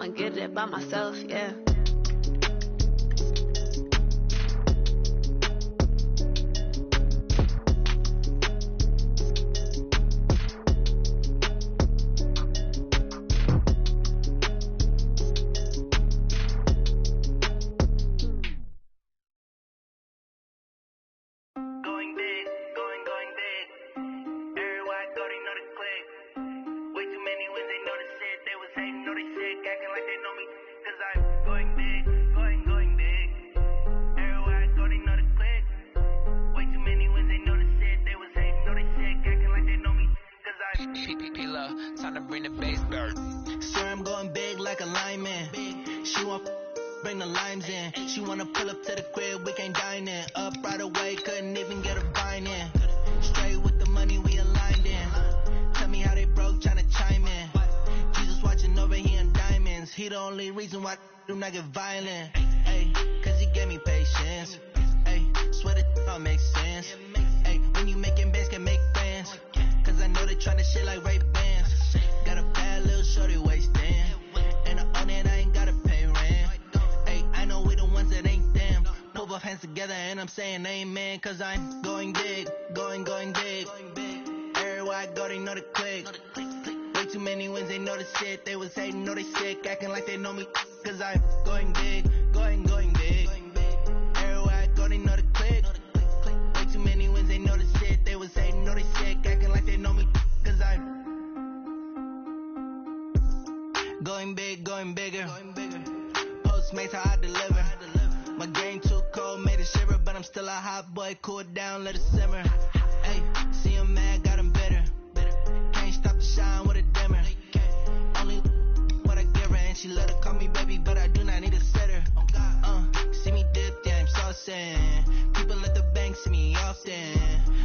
I'ma get it by myself, yeah. Time to bring the bass back. Sir, I'm going big like a lineman. She want bring the limes in. She wanna pull up to the crib, we can't dine in. Up right away, couldn't even get a vine in. Straight with the money we aligned in. Tell me how they broke, tryna chime in. Jesus watching over, he in diamonds. He the only reason why I do not get violent. Ay, cause he gave me patience. Ay, swear that all makes sense. Ay, when you making bands, can make friends. Cause I know they tryna shit like Ray Bans. Got a bad little shorty wasting. And I own it, I ain't gotta pay rent. Ay, I know we the ones that ain't them. Put both hands together and I'm saying amen. Cause I'm going big, going big. Everywhere I go, they know the click. Way too many wins, they know the shit. They was hating, know they sick, acting like they know me. Cause I'm going big, going big. Everywhere I go, they know the click. Way too many wins, they know the shit. They was hating, know they sick, acting like they know me. Cause I'm going big, going bigger. Postmates how I deliver. My game too cold, made it shiver, but I'm still a hot boy. Cool it down, let it simmer. Hey, see him mad, got him bitter. Can't stop the shine with a dimmer. Only what I give her, and she let her call me baby, but I do not need a sitter. See me dip, yeah, I'm saucing. People at the bank see me often.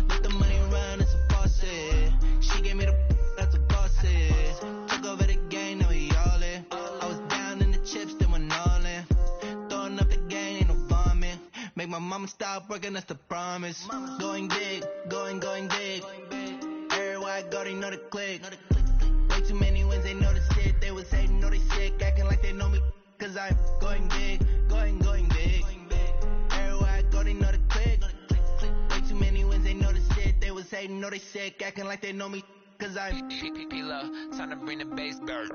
Let the money run, it's a faucet. She gave me the that's a faucet. Took over the game, now we all in. I was down in the chips, then went all in. Throwing up the game, ain't no vomit. Make my mama stop working, that's the promise. Going big, going big. Everywhere I go, they know the click. Way too many wins, they know the shit. They was hating, know they sick, acting like they know me. Cause I'm going big, going big. Everywhere I go, they know the click. Way too many wins, they know the shit. They was hating, know they sick, acting like they know me. Cause I'm time to bring the bass back.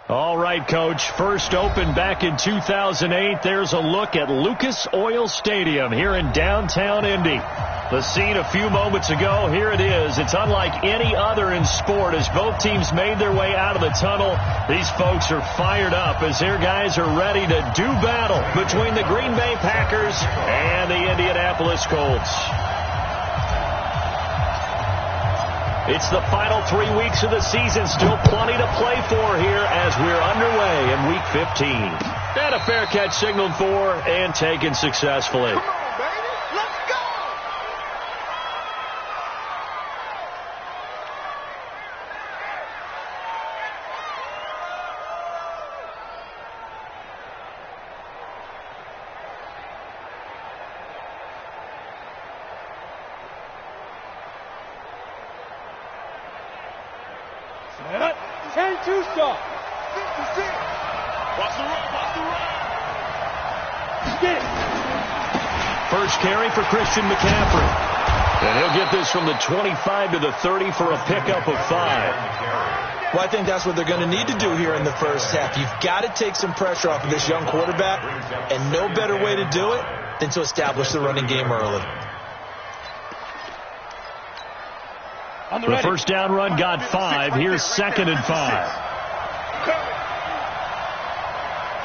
All right, Coach. First opened back in 2008. There's a look at Lucas Oil Stadium here in downtown Indy. The scene a few moments ago, here it is. It's unlike any other in sport as both teams made their way out of the tunnel. These folks are fired up as their guys are ready to do battle between the Green Bay Packers and the Indianapolis Colts. It's the final 3 weeks of the season. Still plenty to play for here as we're underway in Week 15. And a fair catch signaled for and taken successfully. Come on, baby. Let's go! Set up. 10-2 stop. Watch the run. Get it. First carry for Christian McCaffrey. And he'll get this from the 25 to the 30 for a pickup of 5. Well, I think that's what they're going to need to do here in the first half. You've got to take some pressure off of this young quarterback, and no better way to do it than to establish the running game early. The first down run got 5. Here's 2nd and 5.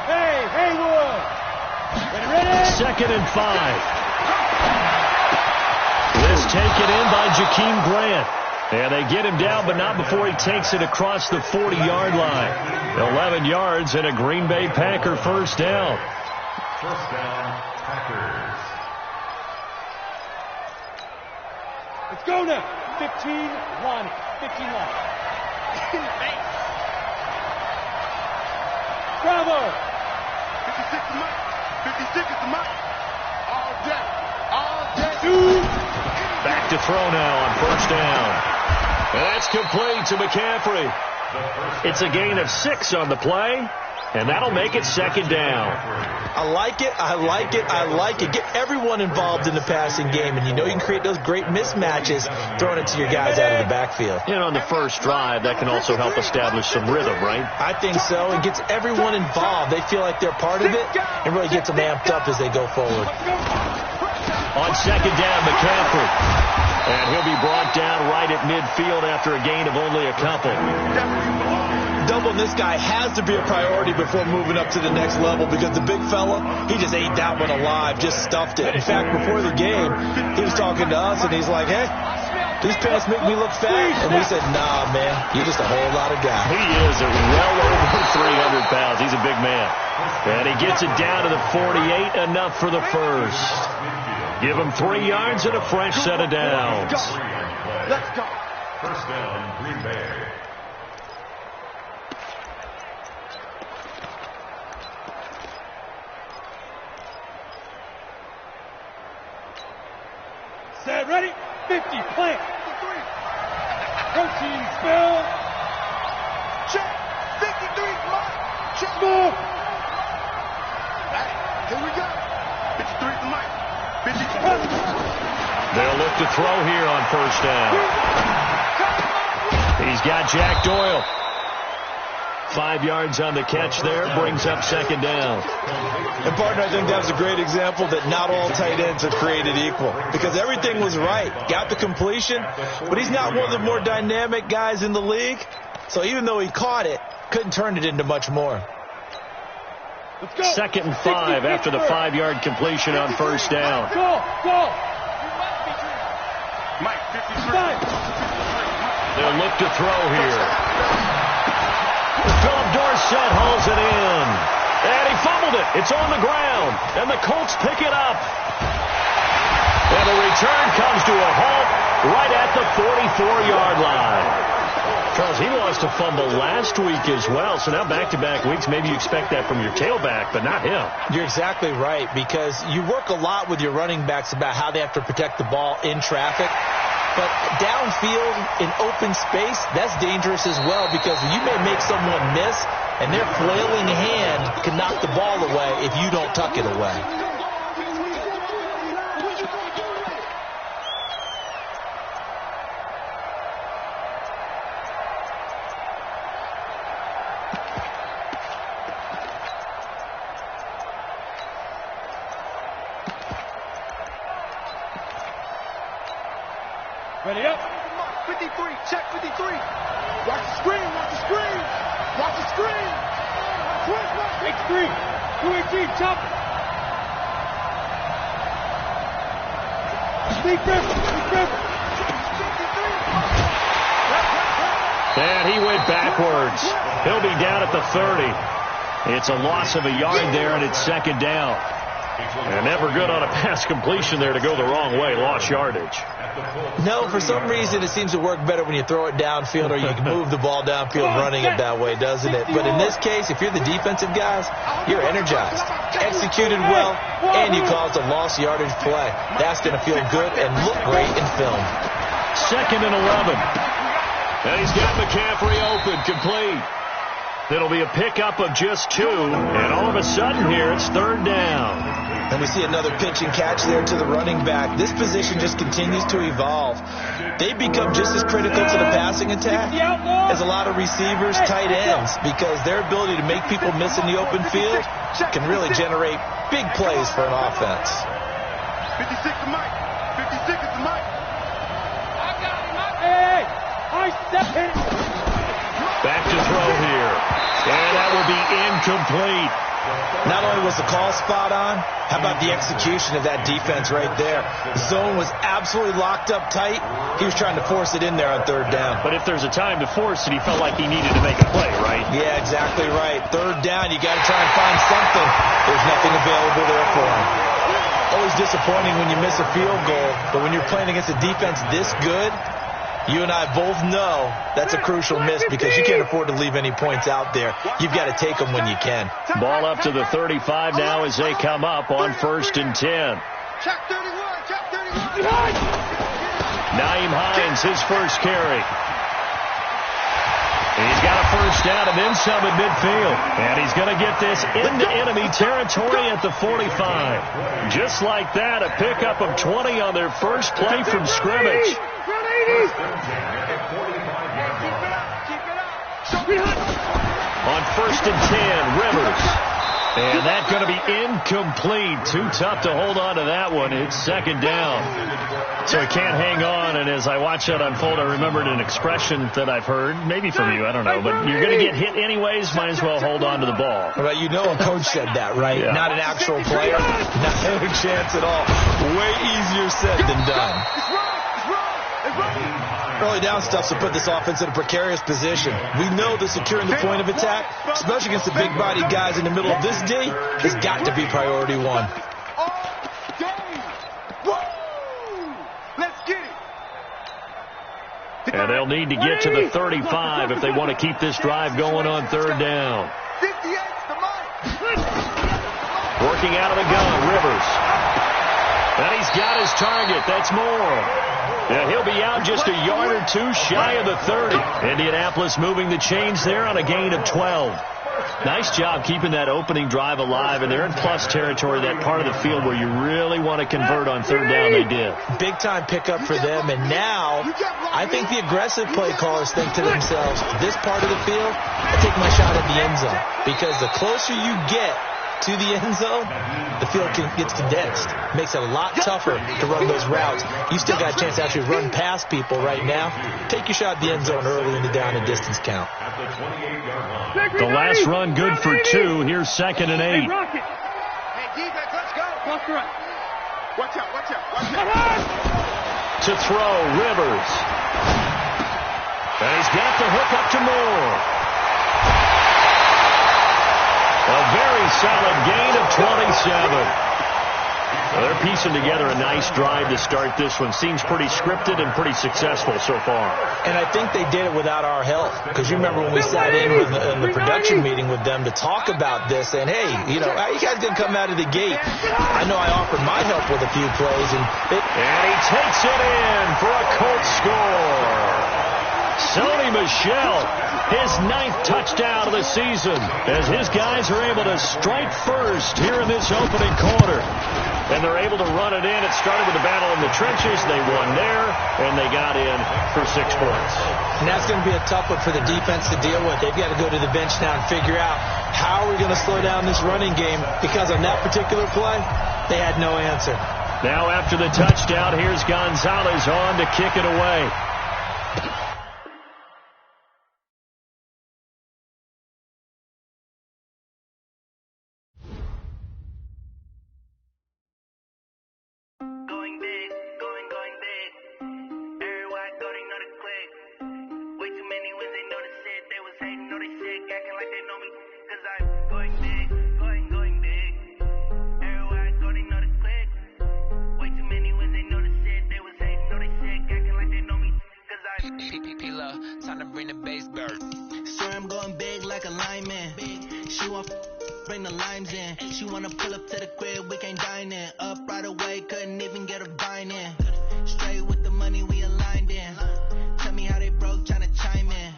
Hey, Haywood. Ready? 2nd and 5. This taken in by Jakeem Grant. And they get him down, but not before he takes it across the 40-yard line. 11 yards and a Green Bay Packer first down. First down, Packers. Let's go now. 15, Ronnie. 15 line. Bravo. 56 Mike. 56 is the mic. All day. All day. Back to throw now on first down. And that's complete to McCaffrey. It's a gain of 6 on the play, and that'll make it second down. I like it. I like it. I like it. Get everyone involved in the passing game, and you know you can create those great mismatches throwing it to your guys out of the backfield. And on the first drive, that can also help establish some rhythm, right? I think so. It gets everyone involved. They feel like they're part of it and really gets them amped up as they go forward. On second down, McCaffrey. And he'll be brought down right at midfield after a gain of only a couple. Doubling this guy has to be a priority before moving up to the next level because the big fella, he just ate that one alive, just stuffed it. In fact, before the game, he was talking to us, and he's like, hey, these pants make me look fat. And we said, nah, man, you're just a whole lot of guy. He is well over 300 pounds. He's a big man. And he gets it down to the 48, enough for the first. Give him 3 yards and a fresh set of downs. Let's go. First down, Green Bay. Set, ready, 50, plant. Protein spell. Check. 53, mark. Check. Move. Here we go. 53 is the mic. 52. They'll look to throw here on first down. He's got Jack Doyle. 5 yards on the catch there, brings up second down. And, partner, I think that was a great example that not all tight ends are created equal because everything was right. Got the completion, but he's not one of the more dynamic guys in the league. So even though he caught it, couldn't turn it into much more. Second and 5 after the 5-yard completion on first down. Go, go. Mike, 53. They'll look to throw here. Philip Dorsett hauls it in. And he fumbled it. It's on the ground. And the Colts pick it up. And the return comes to a halt right at the 44-yard line. Charles, he lost a fumble last week as well. So now back-to-back weeks, maybe you expect that from your tailback, but not him. You're exactly right because you work a lot with your running backs about how they have to protect the ball in traffic. But downfield in open space, that's dangerous as well because you may make someone miss and their flailing hand can knock the ball away if you don't tuck it away. Ready up. 53, check 53. Watch the screen, watch the screen. Watch the screen. Big screen. 218, chop it. Big grip, big grip. And he went backwards. He'll be down at the 30. It's a loss of a yard there, and it's second down. And never good on a pass completion there to go the wrong way. Lost yardage. No, for some reason it seems to work better when you throw it downfield or you can move the ball downfield running it that way, doesn't it? But in this case, if you're the defensive guys, you're energized, executed well, and you caused a lost yardage play. That's going to feel good and look great in film. Second and 11. And he's got McCaffrey open, complete. It'll be a pickup of just 2, and all of a sudden here it's third down. And we see another pitch and catch there to the running back. This position just continues to evolve. They become just as critical to the passing attack as a lot of receivers, tight ends, because their ability to make people miss in the open field can really generate big plays for an offense. 56 to Mike. 56 is to Mike. Hey, I step in. Back to throw here. And that will be incomplete. Not only was the call spot on, how about the execution of that defense right there? The zone was absolutely locked up tight. He was trying to force it in there on third down. But if there's a time to force it, he felt like he needed to make a play, right? Yeah, exactly right. Third down, you got to try and find something. There's nothing available there for him. Always disappointing when you miss a field goal, but when you're playing against a defense this good, You and I both know that's a crucial miss because you can't afford to leave any points out there. You've got to take them when you can. Ball up to the 35 now as they come up on 1st and 10. Check 31, check 31. Naeem Hines, his first carry. He's got a first down and then some at midfield. And he's going to get this into enemy territory at the 45. Just like that, a pickup of 20 on their first play from scrimmage. On 1st and 10, Rivers. And that's going to be incomplete. Too tough to hold on to that one. It's 2nd down. So he can't hang on. And as I watch that unfold, I remembered an expression that I've heard, maybe from you, I don't know. But you're going to get hit anyways, might as well hold on to the ball. Well, you know a coach said that, right? Yeah. Not an actual player. Not a chance at all. Way easier said than done. Early down stuff to put this offense in a precarious position. We know that securing the point of attack, especially against the big-bodied guys in the middle of this D, has got to be priority one. Let's get it. And they'll need to get to the 35 if they want to keep this drive going on 3rd down. 58's the mark. Working out of the gun, Rivers. And he's got his target. That's more. Yeah, he'll be out just a yard or two shy of the 30. Indianapolis moving the chains there on a gain of 12. Nice job keeping that opening drive alive, and they're in plus territory, that part of the field where you really want to convert on 3rd down. They did. Big-time pickup for them, and now I think the aggressive play callers think to themselves, this part of the field, I take my shot at the end zone, because the closer you get to the end zone, the field gets condensed. Makes it a lot tougher to run those routes. You still got a chance to actually run past people right now. Take your shot at the end zone early in the down and distance count. The last run good for 2. Here's 2nd and 8. Hey, defense, let's go. Watch out, watch out, watch out. To throw, Rivers. And he's got the hook up to Moore. A very solid gain of 27. Well, they're piecing together a nice drive to start this one. Seems pretty scripted and pretty successful so far. And I think they did it without our help. Because you remember when we sat in the production meeting with them to talk about this, and hey, you know, how you guys going to come out of the gate? I know I offered my help with a few plays. And he takes it in for a Colts score. Sony Michel, his 9th touchdown of the season, as his guys are able to strike first here in this opening quarter. And they're able to run it in. It started with a battle in the trenches. They won there, and they got in for 6 points. And that's going to be a tough one for the defense to deal with. They've got to go to the bench now and figure out how are we going to slow down this running game, because on that particular play, they had no answer. Now after the touchdown, here's Gonzalez on to kick it away. Time to bring the base bird. Sir, I'm going big like a lineman. She want bring the limes in. She wanna pull up to the crib, we can't dine in. Up right away, couldn't even get a vine in. Straight with the money we aligned in. Tell me how they broke, tryna chime in.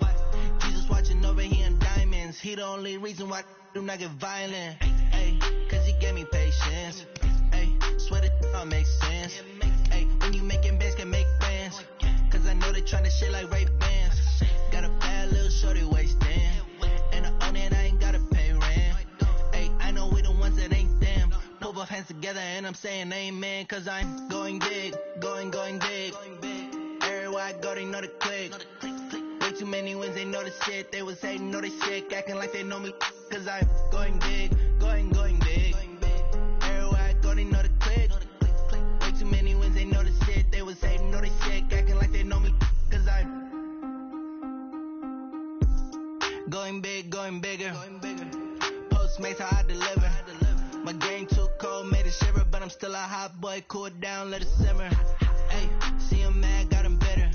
Jesus watching over here in diamonds. He the only reason why I do not get violent. Ay, cause he gave me patience. Ay, swear that all makes sense. Ay, when you making bands can make friends. Cause I know they tryna shit like Ray Bans. Got a bad little shorty wasting. And I own it, I ain't gotta pay rent. Ay, I know we the ones that ain't them. Put both hands together and I'm saying amen. Cause I'm going big, going big. Everywhere I go, they know the click. Way too many wins, they know the shit. They was hating, know they sick, acting like they know me. Cause I'm going big, going big. Everywhere I go, they know the click. Way too many wins, they know the shit. They was hating, know they sick, acting like they know me. Cause I'm going big, going bigger. Postmates how I deliver. My game too cold, made it shiver, but I'm still a hot boy. Cool it down, let it simmer. Hey, see him mad, got him bitter.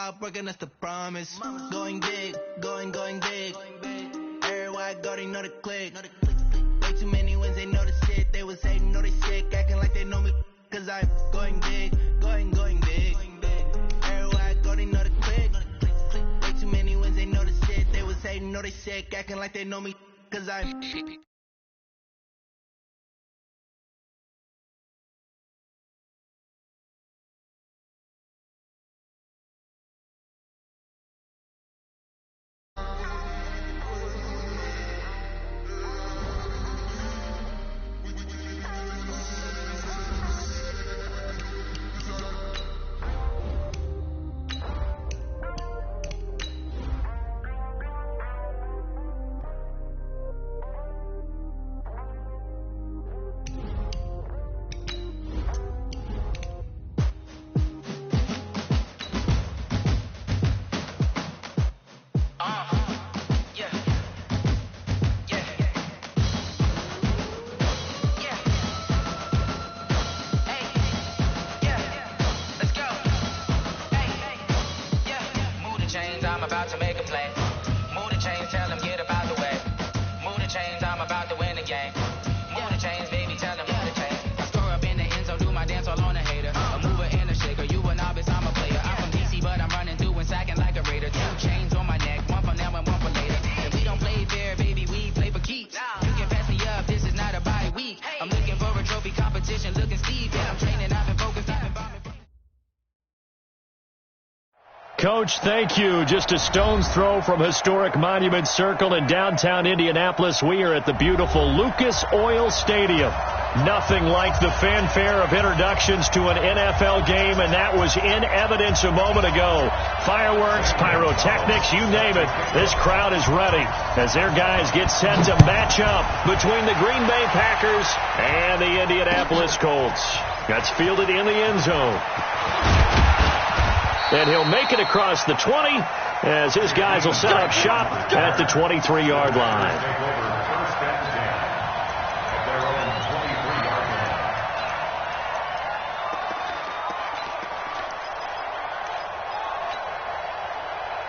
stop working, that's the promise. Going big, going big. Everywhere I go, they know the click. Way too many wins, they know the shit. They was hating, know they sick, acting like they know me. Cause I'm going big, going big. Everywhere I go, they know the click. Way too many wins, they know the shit. They was hating, know they sick, acting like they know me. Cause I'm... Coach, thank you. Just a stone's throw from historic Monument Circle in downtown Indianapolis. We are at the beautiful Lucas Oil Stadium. Nothing like the fanfare of introductions to an NFL game, and that was in evidence a moment ago. Fireworks, pyrotechnics, you name it. This crowd is ready as their guys get set to match up between the Green Bay Packers and the Indianapolis Colts. That's fielded in the end zone. And he'll make it across the 20 as his guys will set up shop at the 23-yard line.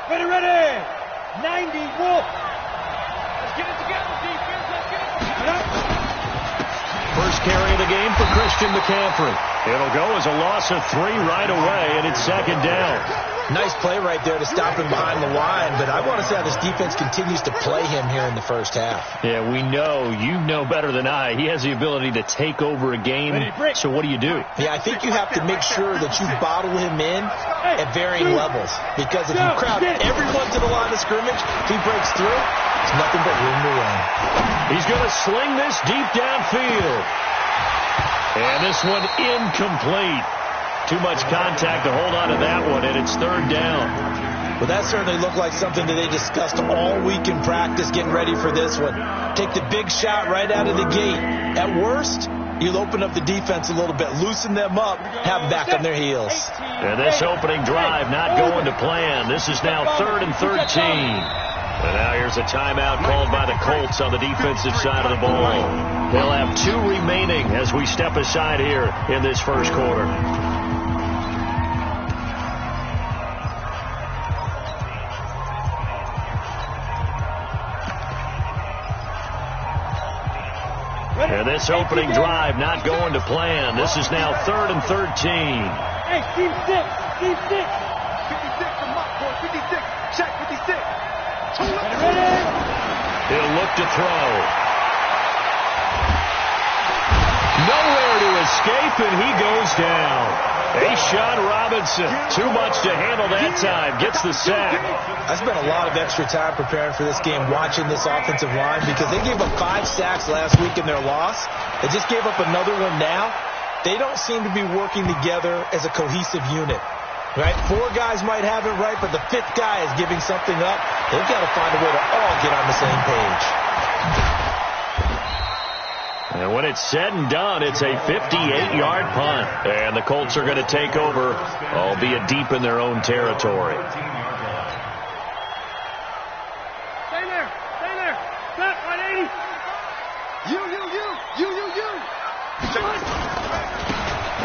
Ready. 90 Wolf. Let's get it together, defense. Let's get it together. First carry of the game for Christian McCaffrey. It'll go as a loss of 3 right away, and it's second down. Nice play right there to stop him behind the line, but I want to see how this defense continues to play him here in the first half. Yeah, we know. You know better than I. He has the ability to take over a game. So what do you do? Yeah, I think you have to make sure that you bottle him in at varying levels, because if you crowd everyone to the line of scrimmage, if he breaks through, it's nothing but room to run. He's going to sling this deep downfield. And this one incomplete. Too much contact to hold on to that one, and it's third down. Well, that certainly looked like something that they discussed all week in practice getting ready for this one. Take the big shot right out of the gate. At worst, you'll open up the defense a little bit, loosen them up, have them back on their heels. And this opening drive not going to plan. This is now 3rd and 13. And now here's a timeout called by the Colts on the defensive side of the ball. They'll have 2 remaining as we step aside here in this first quarter. And this opening drive not going to plan. This is now 3rd and 13. Hey, team 6. 56 from my boy. 56. Check 56. Ready. He'll look to throw. Nowhere to escape, and he goes down. Sean Robinson, too much to handle that time, gets the sack. I spent a lot of extra time preparing for this game, watching this offensive line, because they gave up 5 sacks last week in their loss. They just gave up another one now. They don't seem to be working together as a cohesive unit. Right? 4 guys might have it right, but the 5th guy is giving something up. They've got to find a way to all get on the same page. And when it's said and done, it's a 58-yard punt. And the Colts are going to take over, albeit deep in their own territory. Stay there. Set, 180. You.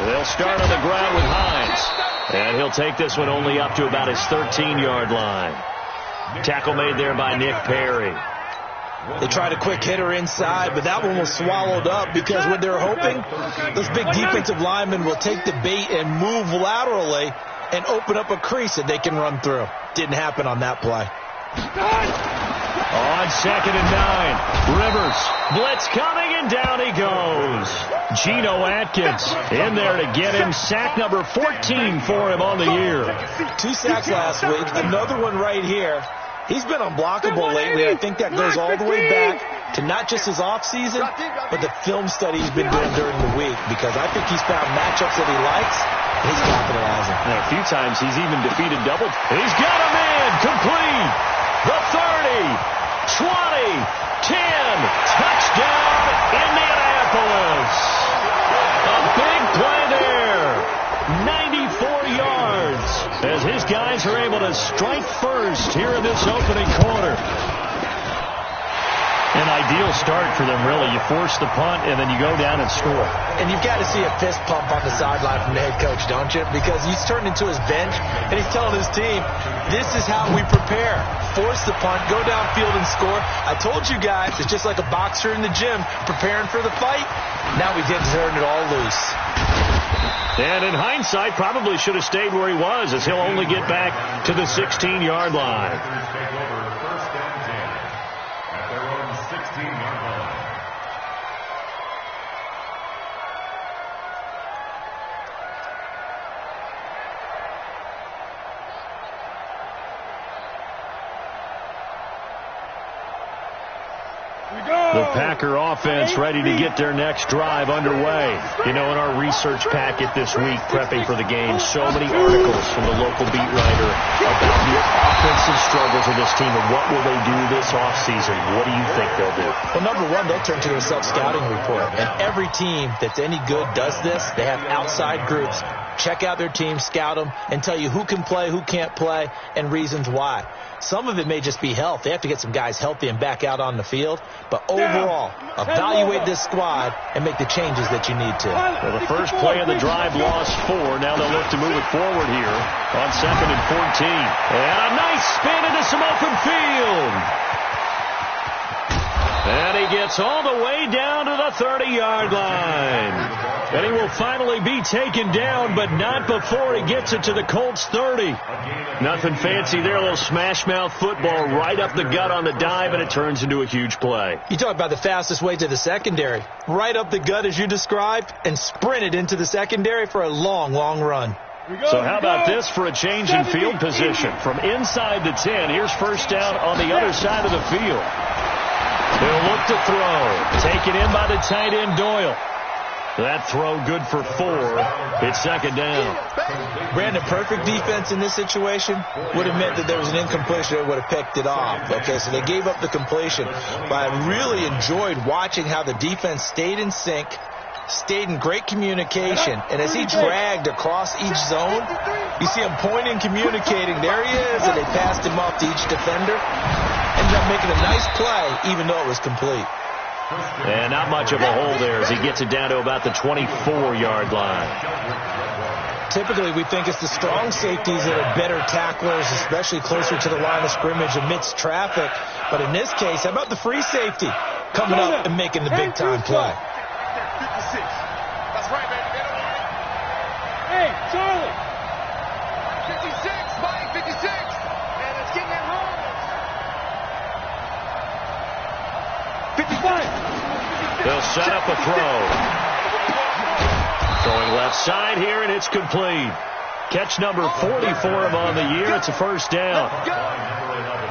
They'll start on the ground with Hines. And he'll take this one only up to about his 13-yard line. Tackle made there by Nick Perry. They tried a quick hitter inside, but that one was swallowed up because what they're hoping, those big defensive linemen will take the bait and move laterally and open up a crease that they can run through. Didn't happen on that play. On 2nd and 9, Rivers, blitz coming, and down he goes. Geno Atkins in there to get him. Sack number 14 for him on the year. 2 sacks last week, another one right here. He's been unblockable lately. I think that goes all the way back to not just his offseason, but the film study he's been doing during the week, because I think he's found matchups that he likes, and he's capitalizing. And a few times he's even defeated double. He's got a man complete. The 30, 20, 10, touchdown, Indianapolis. A big play there. 94 yards as his guys are able to strike first here in this opening quarter. An ideal start for them, really. You force the punt, and then you go down and score. And you've got to see a fist pump on the sideline from the head coach, don't you? Because he's turned into his bench, and he's telling his team, this is how we prepare. Force the punt, go downfield and score. I told you guys, it's just like a boxer in the gym preparing for the fight. Now we get to turn it all loose. And in hindsight, probably should have stayed where he was, as he'll only get back to the 16-yard line. The Packer offense ready to get their next drive underway. You know, in our research packet this week, prepping for the game, so many articles from the local beat writer about the offensive struggles of this team and what will they do this offseason. What do you think they'll do? Well, number one, they'll turn to their self-scouting report. And every team that's any good does this. They have outside groups. Check out their team, scout them, and tell you who can play, who can't play, and reasons why. Some of it may just be health. They have to get some guys healthy and back out on the field. But overall, evaluate this squad and make the changes that you need to. Well, the first play of the drive lost 4. Now they'll look to move it forward here on 2nd and 14. And a nice spin into some open field. And he gets all the way down to the 30-yard line. And he will finally be taken down, but not before he gets it to the Colts 30. Nothing fancy there, a little smash-mouth football right up the gut on the dive, and it turns into a huge play. You talk about the fastest way to the secondary. Right up the gut, as you described, and sprinted into the secondary for a long, long run. So how about this for a change in field position? From inside the 10, here's first down on the other side of the field. They'll look to throw. Taken in by the tight end, Doyle. That throw good for 4. It's 2nd down. Brandon, perfect defense in this situation would have meant that there was an incompletion that would have picked it off. Okay, so they gave up the completion. But I really enjoyed watching how the defense stayed in sync, stayed in great communication. And as he dragged across each zone, you see him pointing, communicating. There he is, and they passed him off to each defender. Ended up making a nice play, even though it was complete. And not much of a hole there as he gets it down to about the 24-yard line. Typically, we think it's the strong safeties that are better tacklers, especially closer to the line of scrimmage amidst traffic. But in this case, how about the free safety coming up and making the big-time play? 56. That's right, baby. Hey, Charlie. 56, Mike, 56. And it's getting it wrong. 55. They'll set up a throw. Going left side here, and it's complete. Catch number 40 for him on the year. It's a first down.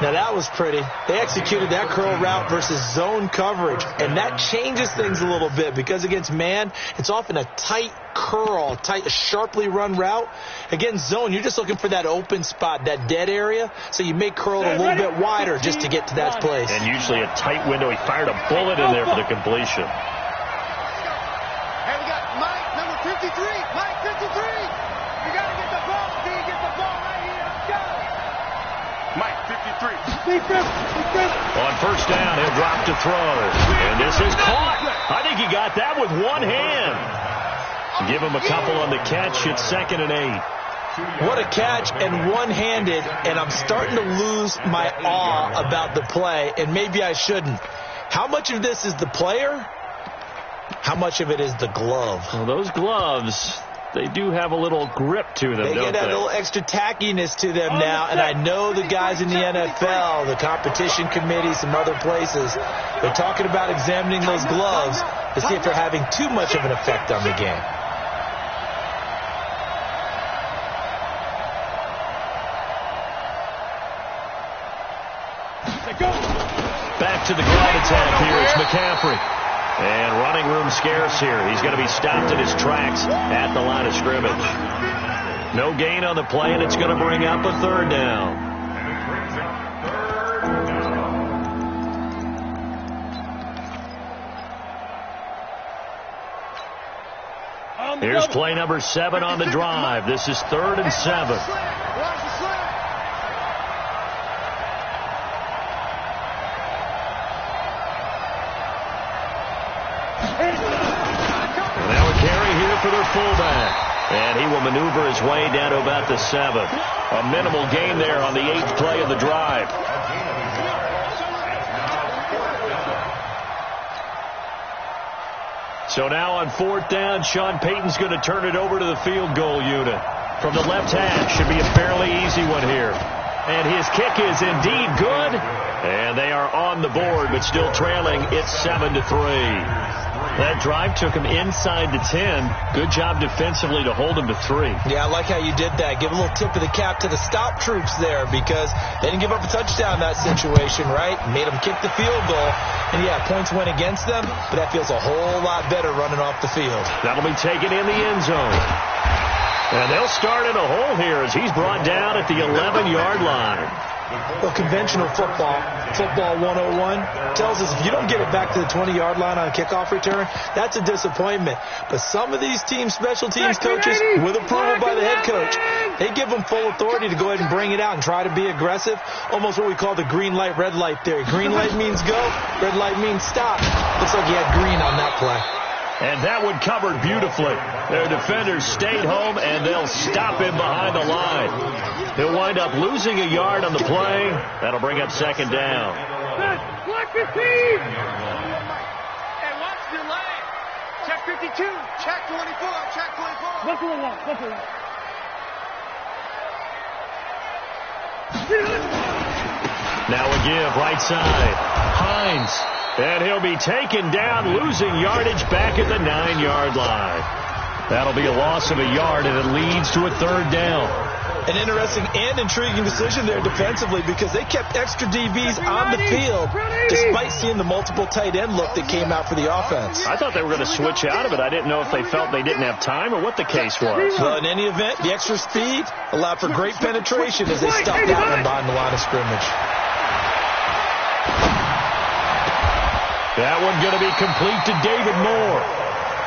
Now, that was pretty. They executed that curl route versus zone coverage, and that changes things a little bit because against man, it's often a tight curl, tight, sharply run route. Against zone, you're just looking for that open spot, that dead area, so you may curl it a little bit wider just to get to that place. And usually a tight window. He fired a bullet in there for the completion. And we got Mike, number 53. Mike, 53. You got to get the ball. D, get the ball right here. Let's go. Mike, 53. On first down, he'll drop to throw. And this is caught. I think he got that with one hand. Give him a couple on the catch. It's 2nd and 8. What a catch, and one-handed, and I'm starting to lose my awe about the play, and maybe I shouldn't. How much of this is the player? How much of it is the glove? Well, those gloves, they do have a little grip to them, They don't get that they? little extra tackiness to them now, and I know the guys in the NFL, the competition committee, some other places, they're talking about examining those gloves to see if they're having too much of an effect on the game. Back to the ground attack here. It's McCaffrey. And running room scarce here. He's going to be stopped in his tracks at the line of scrimmage. No gain on the play, and it's going to bring up a third down. Here's play number 7 on the drive. This is 3rd and 7. Now a carry here for their fullback. And he will maneuver his way down to about the 7th. A minimal gain there on the 8th play of the drive. So now on 4th down, Sean Payton's going to turn it over to the field goal unit. From the left hash, should be a fairly easy one here. And his kick is indeed good. And they are on the board, but still trailing. It's 7-3. That drive took him inside the 10. Good job defensively to hold him to 3. Yeah, I like how you did that. Give a little tip of the cap to the stop troops there, because they didn't give up a touchdown in that situation, right? Made them kick the field goal. And, yeah, points went against them, but that feels a whole lot better running off the field. That'll be taken in the end zone. And they'll start in a hole here as he's brought down at the 11-yard line. Well, conventional football 101, tells us if you don't get it back to the 20-yard line on a kickoff return, that's a disappointment. But some of these special teams coaches, with approval by the head coach, they give them full authority to go ahead and bring it out and try to be aggressive. Almost what we call the green light, red light theory. Green light means go, red light means stop. Looks like he had green on that play. And that one covered beautifully. Their defenders stayed home, and they'll stop him behind the line. He'll wind up losing a yard on the play. That'll bring up 2nd down. Block your team! Hey, watch your line. Check 52. Check 24. Check 24. Look at that. Look at that. Now a give, right side. Hines. And he'll be taken down, losing yardage back at the 9-yard line. That'll be a loss of a yard, and it leads to a 3rd down. An interesting and intriguing decision there defensively, because they kept extra DBs on the field despite seeing the multiple tight end look that came out for the offense. I thought they were going to switch out of it. I didn't know if they felt they didn't have time or what the case was. Well, in any event, the extra speed allowed for great penetration as they stopped that one behind the line of scrimmage. That one going to be complete to David Moore.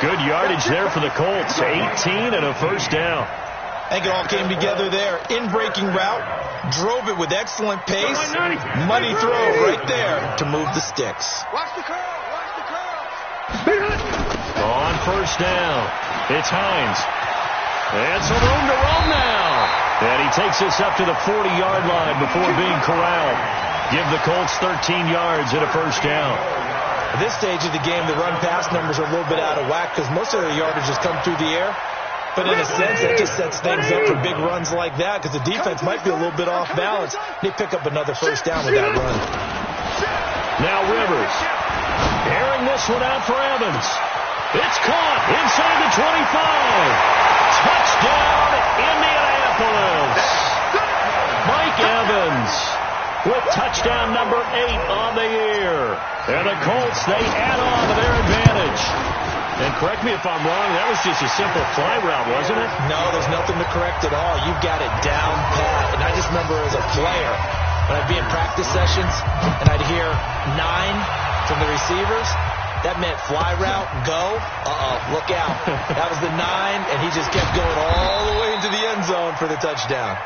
Good yardage there for the Colts. 18 and a 1st down. I think it all came together there. In-breaking route, drove it with excellent pace. Money throw right there to move the sticks. Watch the curl. Watch the curl. On 1st down, it's Hines. And some room to run now. And he takes us up to the 40-yard line before being corralled. Give the Colts 13 yards and a 1st down. At this stage of the game, the run-pass numbers are a little bit out of whack because most of their yardage has come through the air. But in a sense, that just sets things up for big runs like that because the defense might be a little bit off balance. They pick up another 1st down with that run. Now Rivers. Airing this one out for Evans. It's caught inside the 25. Touchdown, Indianapolis. Mike Evans with touchdown number 8 on the year. And the Colts, they add on to their advantage. And correct me if I'm wrong, that was just a simple fly route, wasn't it? No, there's nothing to correct at all. You've got it down pat. And I just remember as a player, when I'd be in practice sessions and I'd hear 9 from the receivers, that meant fly route, go. Look out. That was the 9, and he just kept going all the way into the end zone for the touchdown.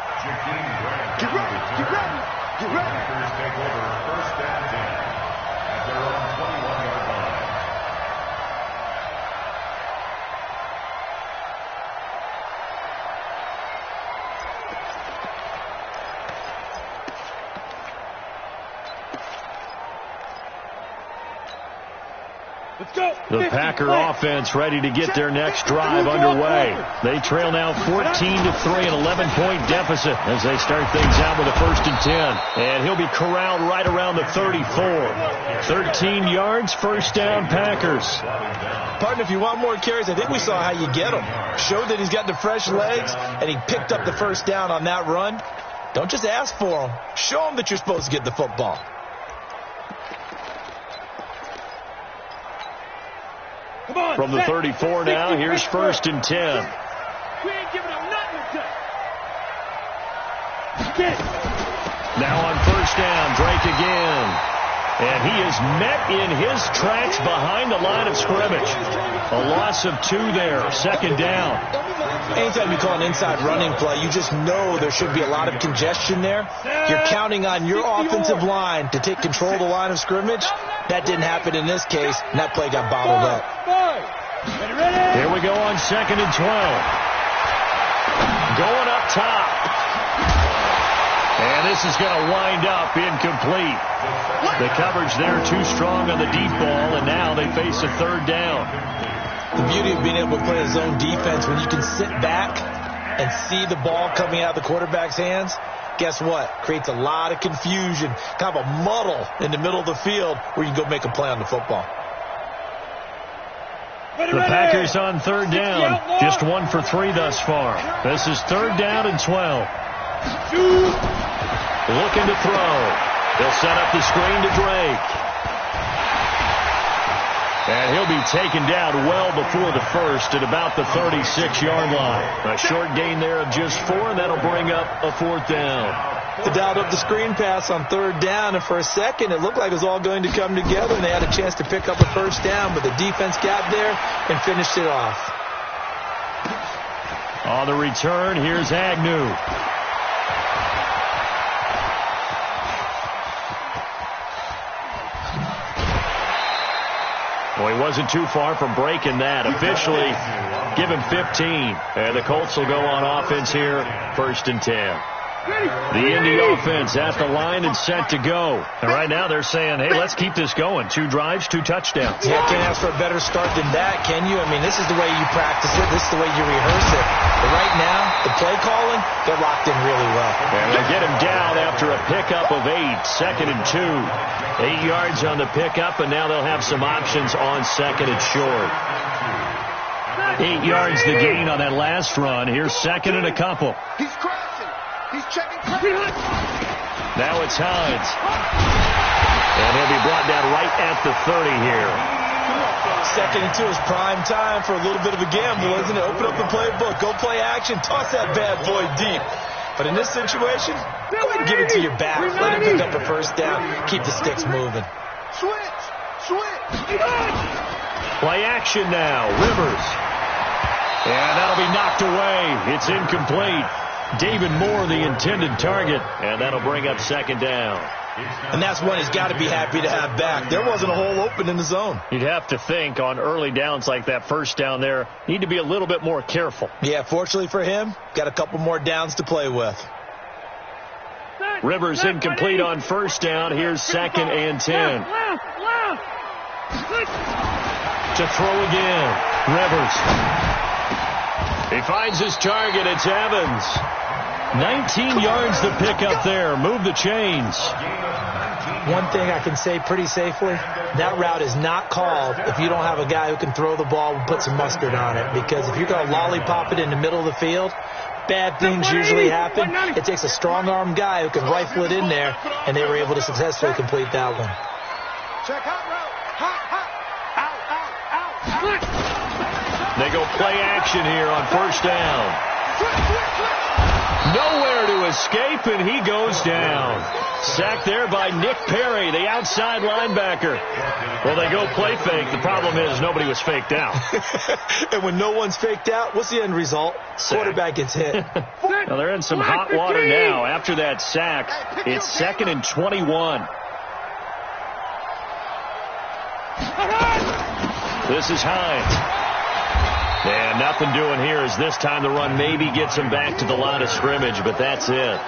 Get ready. Get ready. Get ready. Take over 1st and 10 at their own 21-yard line. The Packer offense ready to get their next drive underway. They trail now 14-3, an 11-point deficit as they start things out with a 1st and 10. And he'll be corralled right around the 34. 13 yards, 1st down, Packers. Partner, if you want more carries, I think we saw how you get him. Showed that he's got the fresh legs, and he picked up the 1st down on that run. Don't just ask for him. Show him that you're supposed to get the football. From the 34 now, here's 1st and 10. We ain't giving him nothing to Now on 1st down, Drake again. And he is met in his tracks behind the line of scrimmage. A loss of 2 there, 2nd down. Anytime you call an inside running play, you just know there should be a lot of congestion there. You're counting on your offensive line to take control of the line of scrimmage. That didn't happen in this case, and that play got bottled up. Here we go on 2nd and 12. Going up top. And this is going to wind up incomplete. The coverage there too strong on the deep ball, and now they face a 3rd down. The beauty of being able to play a zone defense when you can sit back and see the ball coming out of the quarterback's hands, guess what? Creates a lot of confusion, kind of a muddle in the middle of the field where you can go make a play on the football. The Packers on 3rd down. Just 1 for 3 thus far. This is 3rd down and 12. Looking to throw. They'll set up the screen to Drake. And he'll be taken down well before the 1st at about the 36-yard line. A short gain there of just 4, and that'll bring up a 4th down. They dialed up the screen pass on 3rd down, and for a second it looked like it was all going to come together, and they had a chance to pick up a 1st down, but the defense got there and finished it off. On the return, here's Agnew. Well, he wasn't too far from breaking that. Officially, give him 15. And the Colts will go on offense here, 1st and 10. The Indy offense at the line and set to go. And right now they're saying, hey, let's keep this going. 2 drives, 2 touchdowns. Yeah, can't ask for a better start than that, can you? I mean, this is the way you practice it. This is the way you rehearse it. But right now, the play calling, they're locked in really well. And they'll get him down after a pickup of 8. 2nd and 2. 8 yards on the pickup, and now they'll have some options on 2nd and short. 8 yards the gain on that last run. Here's 2nd and a couple. He's crashing. He's checking. Now it's Hines. And he'll be brought down right at the 30 here. 2nd and 2 is prime time for a little bit of a gamble, isn't it? Open up the playbook. Go play action. Toss that bad boy deep. But in this situation, go ahead and give it to your back. Let him pick up a 1st down. Keep the sticks moving. Switch. Play action now. Rivers. And that'll be knocked away. It's incomplete. David Moore, the intended target. And that'll bring up 2nd down. And that's one he's got to be happy to have back. There wasn't a hole open in the zone. You'd have to think on early downs like that 1st down there, need to be a little bit more careful. Yeah, fortunately for him, got a couple more downs to play with. Rivers incomplete on 1st down. Here's 2nd and 10. To throw again. Rivers. He finds his target. It's Evans. 19 yards to pick up there. Move the chains. One thing I can say pretty safely, that route is not called if you don't have a guy who can throw the ball and put some mustard on it. Because if you're going to lollipop it in the middle of the field, bad things usually happen. It takes a strong-armed guy who can rifle it in there, and they were able to successfully complete that one. Check out route. Out. They go play action here on 1st down. Nowhere to escape, and he goes down. Sacked there by Nick Perry, the outside linebacker. Well, they go play fake. The problem is nobody was faked out. And when no one's faked out, what's the end result? Sack. Quarterback gets hit. Well, they're in some hot water now. After that sack, it's 2nd and 21. This is Hines. And nothing doing here as this time the run maybe gets him back to the line of scrimmage, but that's it.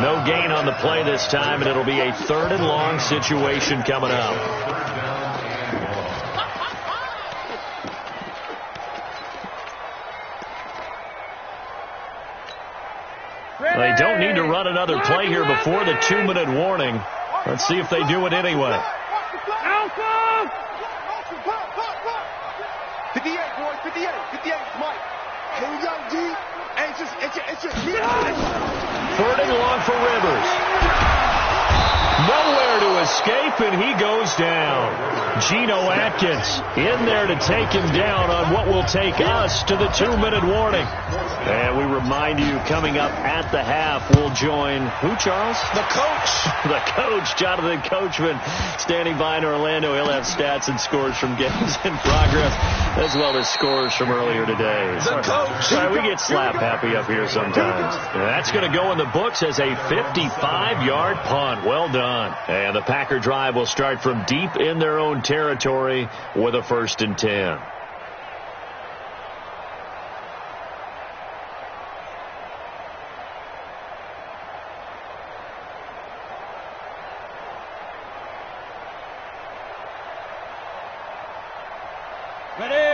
No gain on the play this time, and it'll be a 3rd and long situation coming up. They don't need to run another play here before the 2-minute warning. Let's see if they do it anyway. 58, boys, 58, 58, Mike. Hang young D. It's your 3rd and long for Rivers. Nowhere to escape, and he goes down. Geno Atkins in there to take him down on what will take us to the 2-minute warning. And we remind you, coming up at the half, we'll join who, Charles? The coach. The coach, Jonathan Coachman, standing by in Orlando. He'll have stats and scores from games in progress, as well as scores from earlier today. The coach. Sorry, we get slap happy up here sometimes. And that's going to go in the books as a 55-yard punt. Well done. And the Packer drive will start from deep in their own territory with a 1st and 10.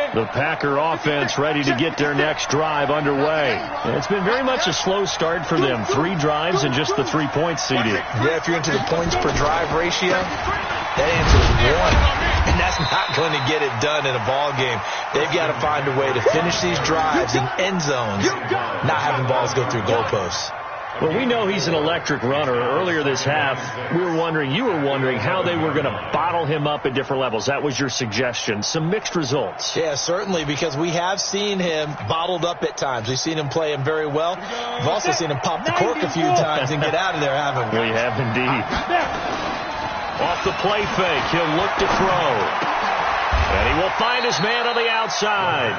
The Packer offense ready to get their next drive underway. And it's been very much a slow start for them. 3 drives and just the 3 points seeded. Yeah, if you're into the points per drive ratio, that answer is 1. And that's not going to get it done in a ball game. They've got to find a way to finish these drives in end zones, not having balls go through goalposts. Well, we know he's an electric runner. Earlier this half, you were wondering how they were going to bottle him up at different levels. That was your suggestion. Some mixed results. Yeah, certainly, because we have seen him bottled up at times. We've seen him play him very well. We've also seen him pop the cork a few times and get out of there, haven't we? We have indeed. Off the play fake, he'll look to throw. And he will find his man on the outside.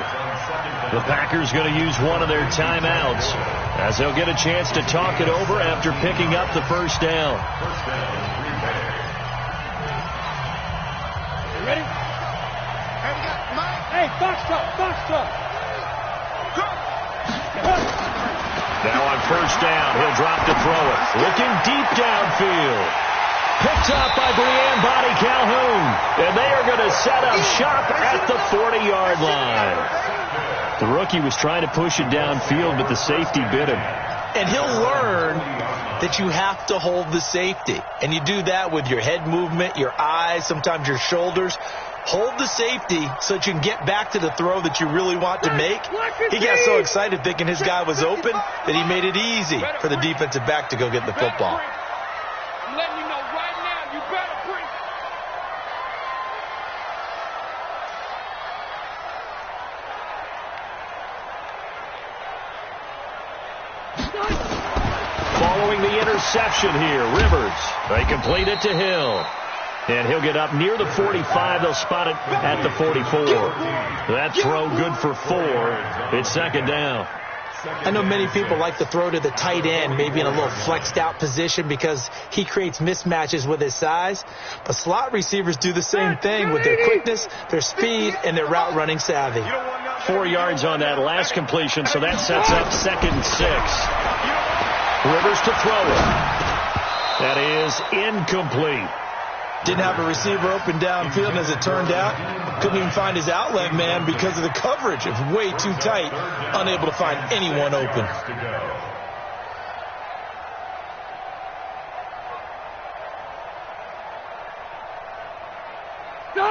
The Packers going to use one of their timeouts as they'll get a chance to talk it over after picking up the 1st down. You ready? Hey, box truck. Now on 1st down, he'll drop to throw it. Looking deep downfield. Picked up by Brian Body Calhoun. And they are going to set up shop at the 40-yard line. The rookie was trying to push it downfield, but the safety bit him. And he'll learn that you have to hold the safety. And you do that with your head movement, your eyes, sometimes your shoulders. Hold the safety so that you can get back to the throw that you really want to make. He got so excited thinking his guy was open that he made it easy for the defensive back to go get the football. I'm letting you know right now, you better bring. Following the interception here, Rivers. They complete it to Hill. And he'll get up near the 45. They'll spot it at the 44. That throw good for 4. It's 2nd down. I know many people like to throw to the tight end, maybe in a little flexed out position because he creates mismatches with his size. But slot receivers do the same thing with their quickness, their speed, and their route running savvy. 4 yards on that last completion, so that sets up 2nd and 6. Rivers to throw it. That is incomplete. Didn't have a receiver open downfield, and as it turned out, couldn't even find his outlet man because of the coverage. It was way too tight, unable to find anyone open.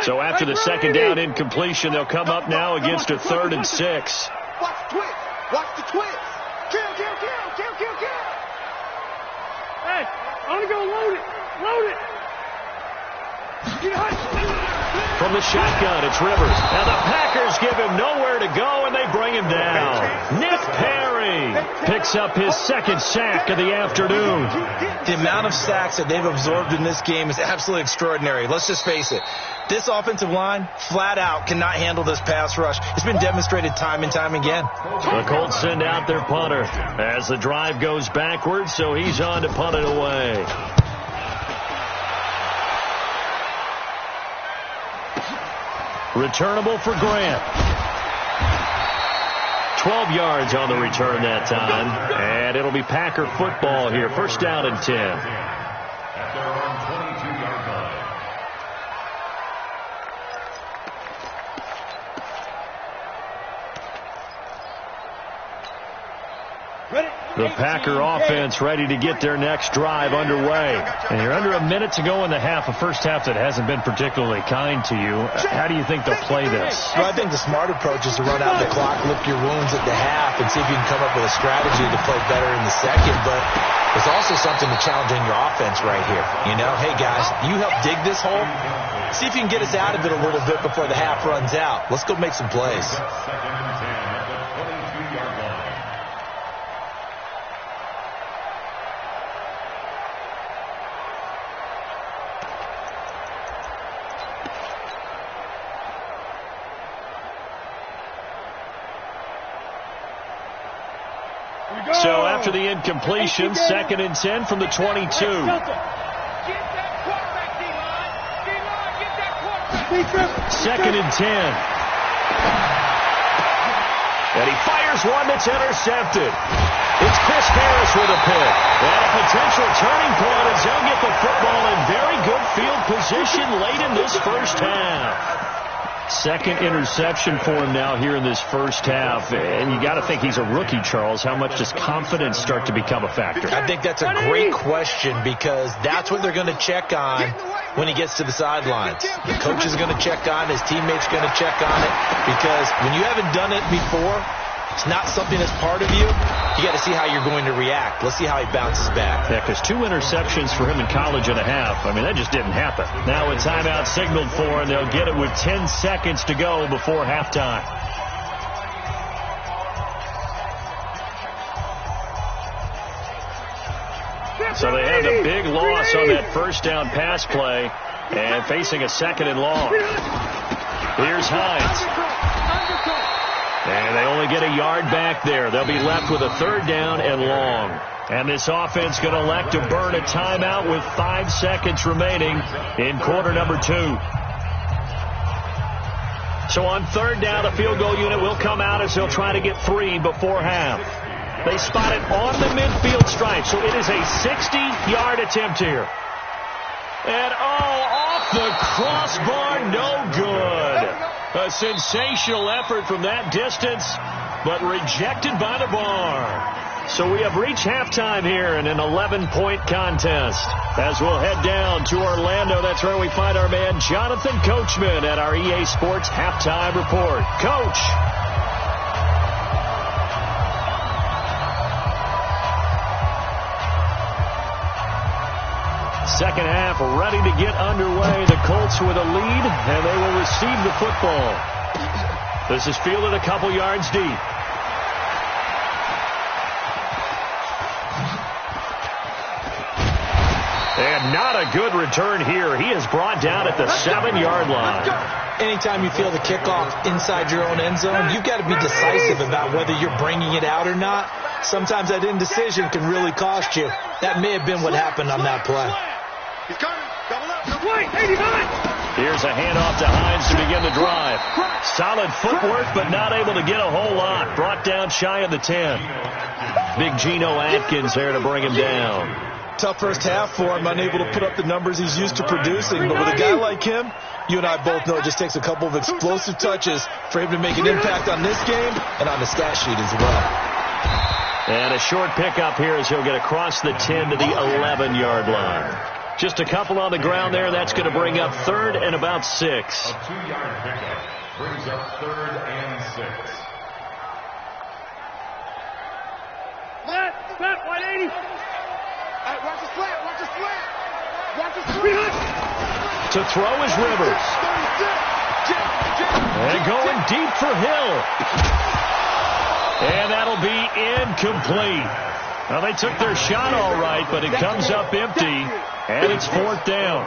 So after the 2nd down incompletion, they'll come up now against a 3rd and 6. Watch the twist. Watch the twist. Kill. Hey, I'm going to go load it. From the shotgun, it's Rivers. And the Packers give him nowhere to go, and they bring him down. Nick Perry picks up his 2nd sack of the afternoon. The amount of sacks that they've absorbed in this game is absolutely extraordinary. Let's just face it. This offensive line, flat out, cannot handle this pass rush. It's been demonstrated time and time again. The Colts send out their punter as the drive goes backwards, so he's on to punt it away. Returnable for Grant. 12 yards on the return that time. And it'll be Packer football here. 1st down and 10. At their own 22-yard line. The Packer offense ready to get their next drive underway. And you're under a minute to go in the half, a first half that hasn't been particularly kind to you. How do you think they'll play this? Well, I think the smart approach is to run out the clock, lick your wounds at the half, and see if you can come up with a strategy to play better in the second. But there's also something to challenging your offense right here. You know, hey, guys, you help dig this hole. See if you can get us out of it a little bit before the half runs out. Let's go make some plays. Second and 10 at the 22-yard line. So after the incompletion, second and 10 from the 22. Second and 10. And he fires one that's intercepted. It's Chris Harris with a pick. And a potential turning point as they'll get the football in very good field position late in this first half. Second interception for him now here in this first half. And you got to think he's a rookie, Charles. How much does confidence start to become a factor? I think that's a great question because that's what they're going to check on when he gets to the sidelines. The coach is going to check on, his teammates are going to check on it, because when you haven't done it before, it's not something that's part of you. You got to see how you're going to react. Let's see how he bounces back. Yeah, because 2 interceptions for him in college and a half. I mean, that just didn't happen. Now a timeout signaled for, and they'll get it with 10 seconds to go before halftime. So they had a big loss on that first down pass play and facing a second and long. Here's Hines. And they only get a yard back there. They'll be left with a third down and long. And this offense going to elect to burn a timeout with 5 seconds remaining in quarter number 2. So on third down, the field goal unit will come out as they'll try to get 3 before half. They spot it on the midfield stripe, so it is a 60-yard attempt here. And, off the crossbar, no good. A sensational effort from that distance, but rejected by the bar. So we have reached halftime here in an 11-point contest. As we'll head down to Orlando, that's where we find our man Jonathan Coachman at our EA Sports Halftime Report. Coach. Second half ready to get underway. The Colts with a lead, and they will receive the football. This is fielded a couple yards deep. And not a good return here. He is brought down at the 7-yard line. Anytime you feel the kickoff inside your own end zone, you've got to be decisive about whether you're bringing it out or not. Sometimes that indecision can really cost you. That may have been what happened on that play. He's coming. Double up. No play. 89. Here's a handoff to Hines to begin the drive. Solid footwork, but not able to get a whole lot. Brought down shy of the 10. Big Geno Atkins there to bring him down. Tough first half for him, unable to put up the numbers he's used to producing. But with a guy like him, you and I both know it just takes a couple of explosive touches for him to make an impact on this game and on the stat sheet as well. And a short pickup here as he'll get across the 10 to the 11-yard line. Just a couple on the ground there. That's going to bring up third and about 6. A 2-yard pickup brings up third and 6. Flat, 180. Watch the slant. Watch the slant. Watch the slant. To throw is Rivers. And going deep for Hill. And that'll be incomplete. Well, they took their shot all right, but it comes up empty, and it's 4th down.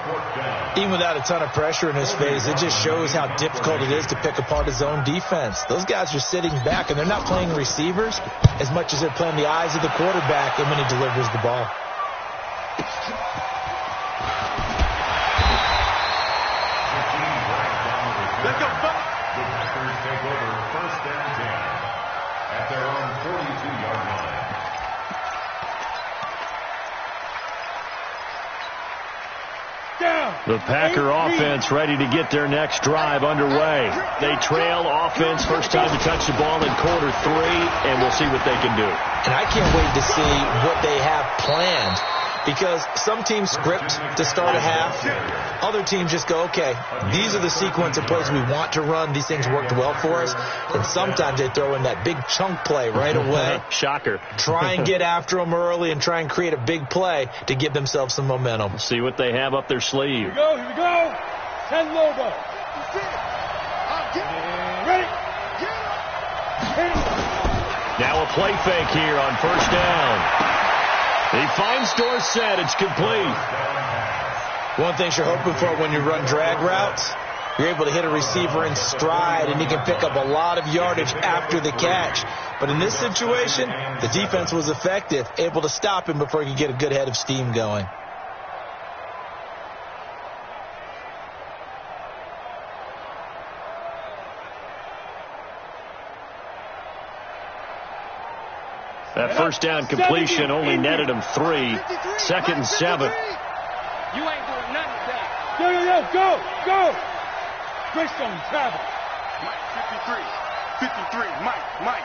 Even without a ton of pressure in his face, it just shows how difficult it is to pick apart his own defense. Those guys are sitting back, and they're not playing receivers as much as they're playing the eyes of the quarterback and when he delivers the ball. Let's go, Buck. The Packers take over 1st and 10 at their own 42-yard line. Down. The Packer offense ready to get their next drive underway. They trail offense, first time to touch the ball in quarter 3, and we'll see what they can do. And I can't wait to see what they have planned, because some teams script to start a half. Other teams just go, okay, these are the sequence of plays we want to run. These things worked well for us. And sometimes they throw in that big chunk play right away. Shocker. Try and get after them early and try and create a big play to give themselves some momentum. See what they have up their sleeve. Here we go. 10 logo. Ready? Now a play fake here on first down. He finds Dorsett. It's complete. One thing you're hoping for when you run drag routes, you're able to hit a receiver in stride, and he can pick up a lot of yardage after the catch. But in this situation, the defense was effective, able to stop him before he could get a good head of steam going. That first down completion only netted him 3. 2nd and 7. You ain't doing nothing today. Go. Bridgestone, travel. Mike, 53, Mike.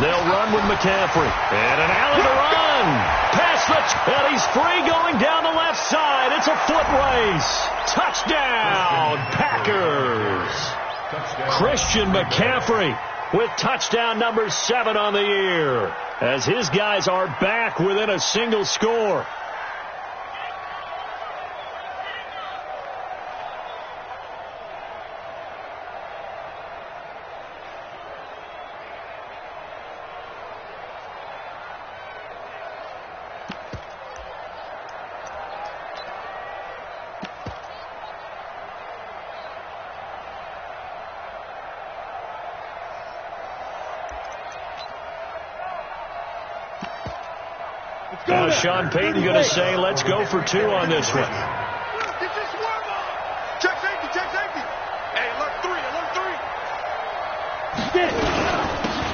They'll run with McCaffrey. And an Allen to run. Pass rush. And he's free going down the left side. It's a foot race. Touchdown, Packers. Christian McCaffrey with touchdown number 7 on the year, as his guys are back within a single score. Now Sean Payton going to say, let's go for 2 on this one. Check safety. Hey, alert 3.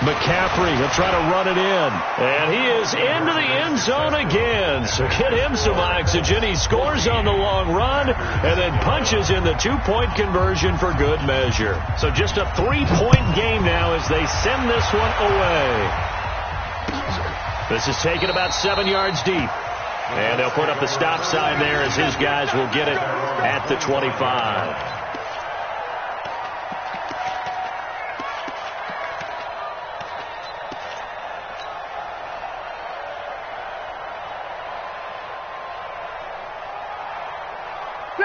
McCaffrey will try to run it in. And he is into the end zone again. So get him some oxygen. He scores on the long run and then punches in the 2-point conversion for good measure. So just a 3-point game now as they send this one away. This is taken about 7 yards deep. And they'll put up the stop sign there as his guys will get it at the 25.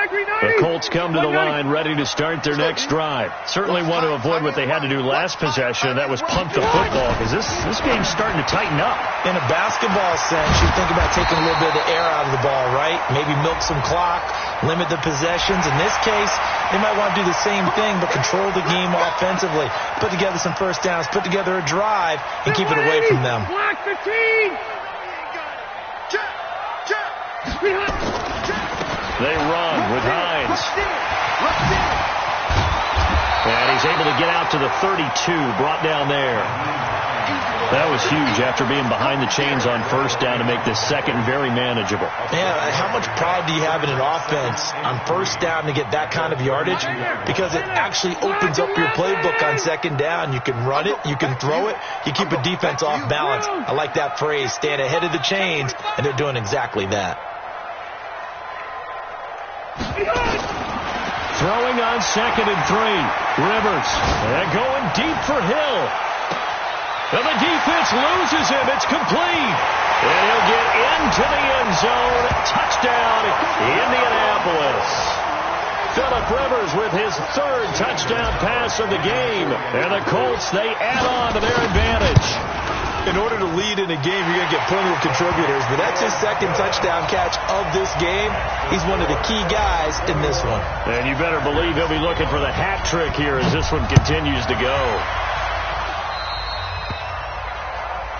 The Colts come to the line ready to start their next drive. Certainly want to avoid what they had to do last possession. That was punt the football, because this game's starting to tighten up. In a basketball sense, you think about taking a little bit of the air out of the ball, right? Maybe milk some clock, limit the possessions. In this case, they might want to do the same thing, but control the game offensively. Put together some first downs, put together a drive, and keep it away from them. Block 15. They run with Hines. And he's able to get out to the 32, brought down there. That was huge after being behind the chains on first down to make this second very manageable. Yeah, how much pride do you have in an offense on first down to get that kind of yardage? Because it actually opens up your playbook on second down. You can run it, you can throw it, you keep a defense off balance. I like that phrase, stand ahead of the chains, and they're doing exactly that. Throwing on 2nd and 3. Rivers. And going deep for Hill. And the defense loses him. It's complete. And he'll get into the end zone. Touchdown, Indianapolis. Phillip Rivers with his 3rd touchdown pass of the game. And the Colts, they add on to their advantage. In order to lead in a game, you're going to get plenty of contributors, but that's his 2nd touchdown catch of this game. He's one of the key guys in this one. And you better believe he'll be looking for the hat trick here as this one continues to go.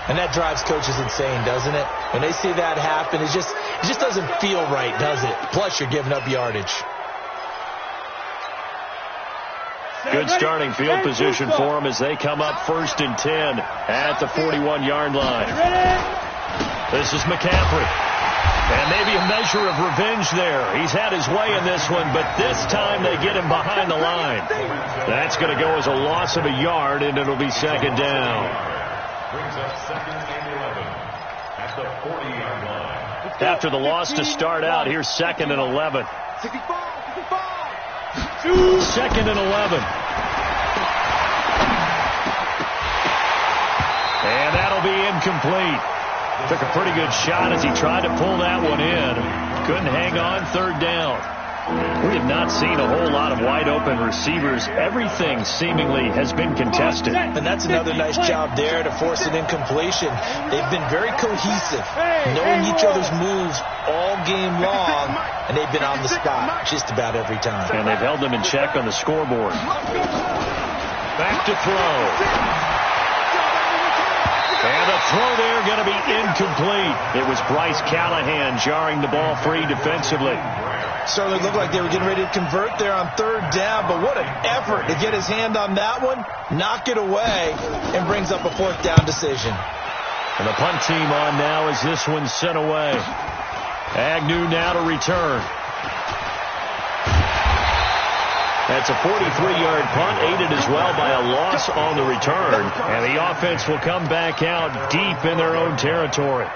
And that drives coaches insane, doesn't it? When they see that happen, it just doesn't feel right, does it? Plus, you're giving up yardage. Good starting field position for them as they come up 1st and 10 at the 41-yard line. This is McCaffrey. And maybe a measure of revenge there. He's had his way in this one, but this time they get him behind the line. That's going to go as a loss of a yard, and it'll be second down. Brings up second and 11 at the 40-yard line. After the loss to start out, here's second and 11. 65. Second and 11. And that'll be incomplete. Took a pretty good shot as he tried to pull that one in. Couldn't hang on, third down. We have not seen a whole lot of wide-open receivers. Everything seemingly has been contested. And that's another nice job there to force an incompletion. They've been very cohesive, knowing each other's moves all game long, and they've been on the spot just about every time. And they've held them in check on the scoreboard. Back to throw. And the throw there going to be incomplete. It was Bryce Callahan jarring the ball free defensively. Certainly looked like they were getting ready to convert there on third down, but what an effort to get his hand on that one, knock it away, and brings up a fourth down decision. And the punt team on now as this one's sent away. Agnew now to return. That's a 43-yard punt, aided as well by a loss on the return. And the offense will come back out deep in their own territory.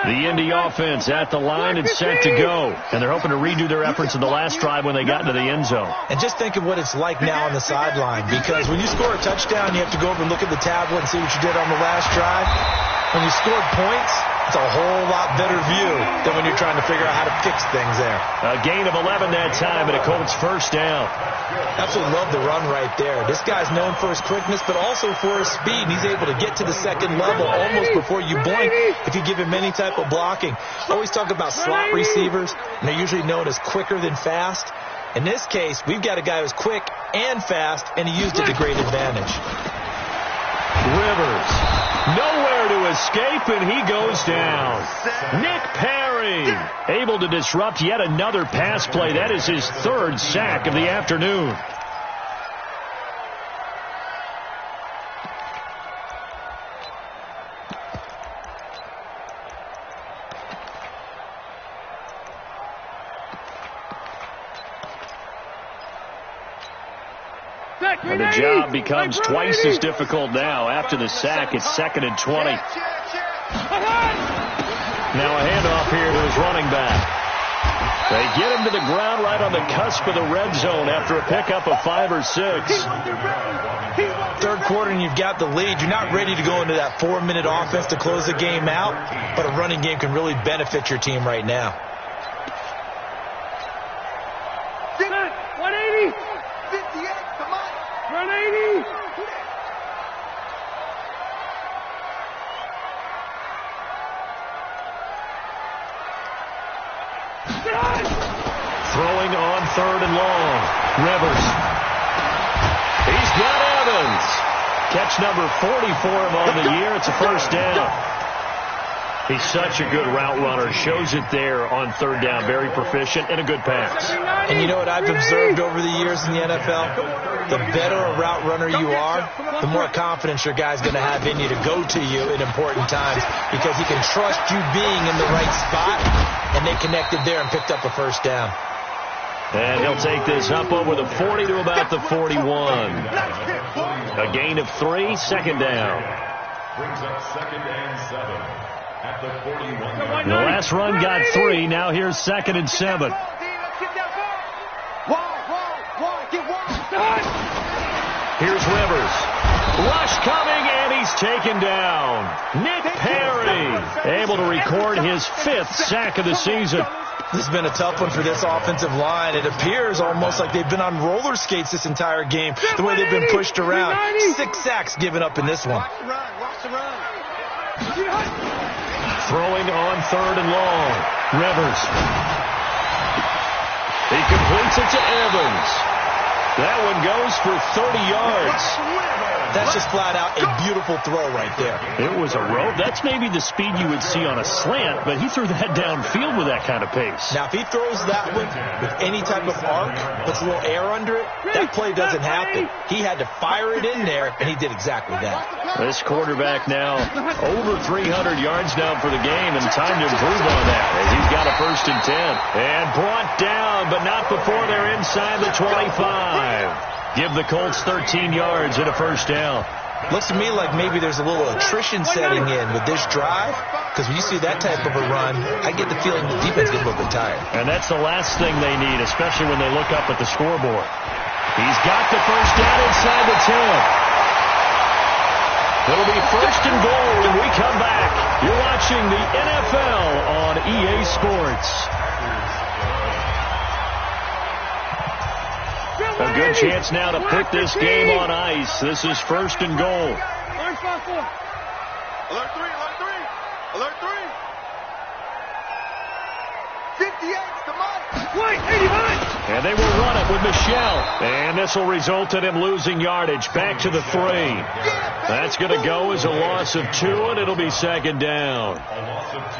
The Indy offense at the line and set to go. And they're hoping to redo their efforts in the last drive when they got into the end zone. And just think of what it's like now on the sideline, because when you score a touchdown, you have to go over and look at the tablet and see what you did on the last drive. When you scored points, it's a whole lot better view than when you're trying to figure out how to fix things there. A gain of 11 that time and a Colts first down. Absolutely love the run right there. This guy's known for his quickness, but also for his speed. He's able to get to the second level almost before you blink if you give him any type of blocking. Always talk about slot receivers, and they're usually known as quicker than fast. In this case, we've got a guy who's quick and fast, and he used it to great advantage. Rivers, nowhere to escape, and he goes down. Nick Perry, able to disrupt yet another pass play. That is his third sack of the afternoon. And the job becomes twice as difficult now. After the sack, it's second and 20. Now a handoff here to his running back. They get him to the ground right on the cusp of the red zone after a pickup of 5 or 6. Third quarter and you've got the lead. You're not ready to go into that 4-minute offense to close the game out, but a running game can really benefit your team right now. 180. 58, come on. 180. Throwing on third and long. Rivers. He's got Evans. Catch number 40 for him on the year. It's a first down. He's such a good route runner. Shows it there on third down. Very proficient and a good pass. And you know what I've observed over the years in the NFL? The better a route runner you are, the more confidence your guy's going to have in you to go to you in important times, because he can trust you being in the right spot, and they connected there and picked up a first down. And he'll take this up over the 40 to about the 41. A gain of 3, second down. Brings up second and 7 at the 41. The last run got 3. Now here's second and 7. Here's Rivers. Rush coming, and he's taken down. Nick Perry able to record his 5th sack of the season. This has been a tough one for this offensive line. It appears almost like they've been on roller skates this entire game, the way they've been pushed around. 6 sacks given up in this one. Throwing on third and long. Rivers. He completes it to Evans. That one goes for 30 yards. That's just flat out a beautiful throw right there. It was a rope. That's maybe the speed you would see on a slant, but he threw that downfield with that kind of pace. Now, if he throws that one with any type of arc, puts a little air under it, that play doesn't happen. He had to fire it in there, and he did exactly that. This quarterback now over 300 yards down for the game, and time to improve on that as he's got a 1st and 10. And brought down, but not before they're inside the 25. Give the Colts 13 yards and a 1st down. Looks to me like maybe there's a little attrition setting in with this drive, because when you see that type of a run, I get the feeling the defense gets a little bit tired. And that's the last thing they need, especially when they look up at the scoreboard. He's got the 1st down inside the 10. It'll be 1st and goal when we come back. You're watching the NFL on EA Sports. A good chance now to put this game on ice. This is 1st and goal. Alert 3, alert 3, alert 3. 58, the mark. Wait, 89. And they will run it with Michelle. And this will result in him losing yardage. Back to the 3. That's going to go as a loss of 2, and it'll be 2nd down.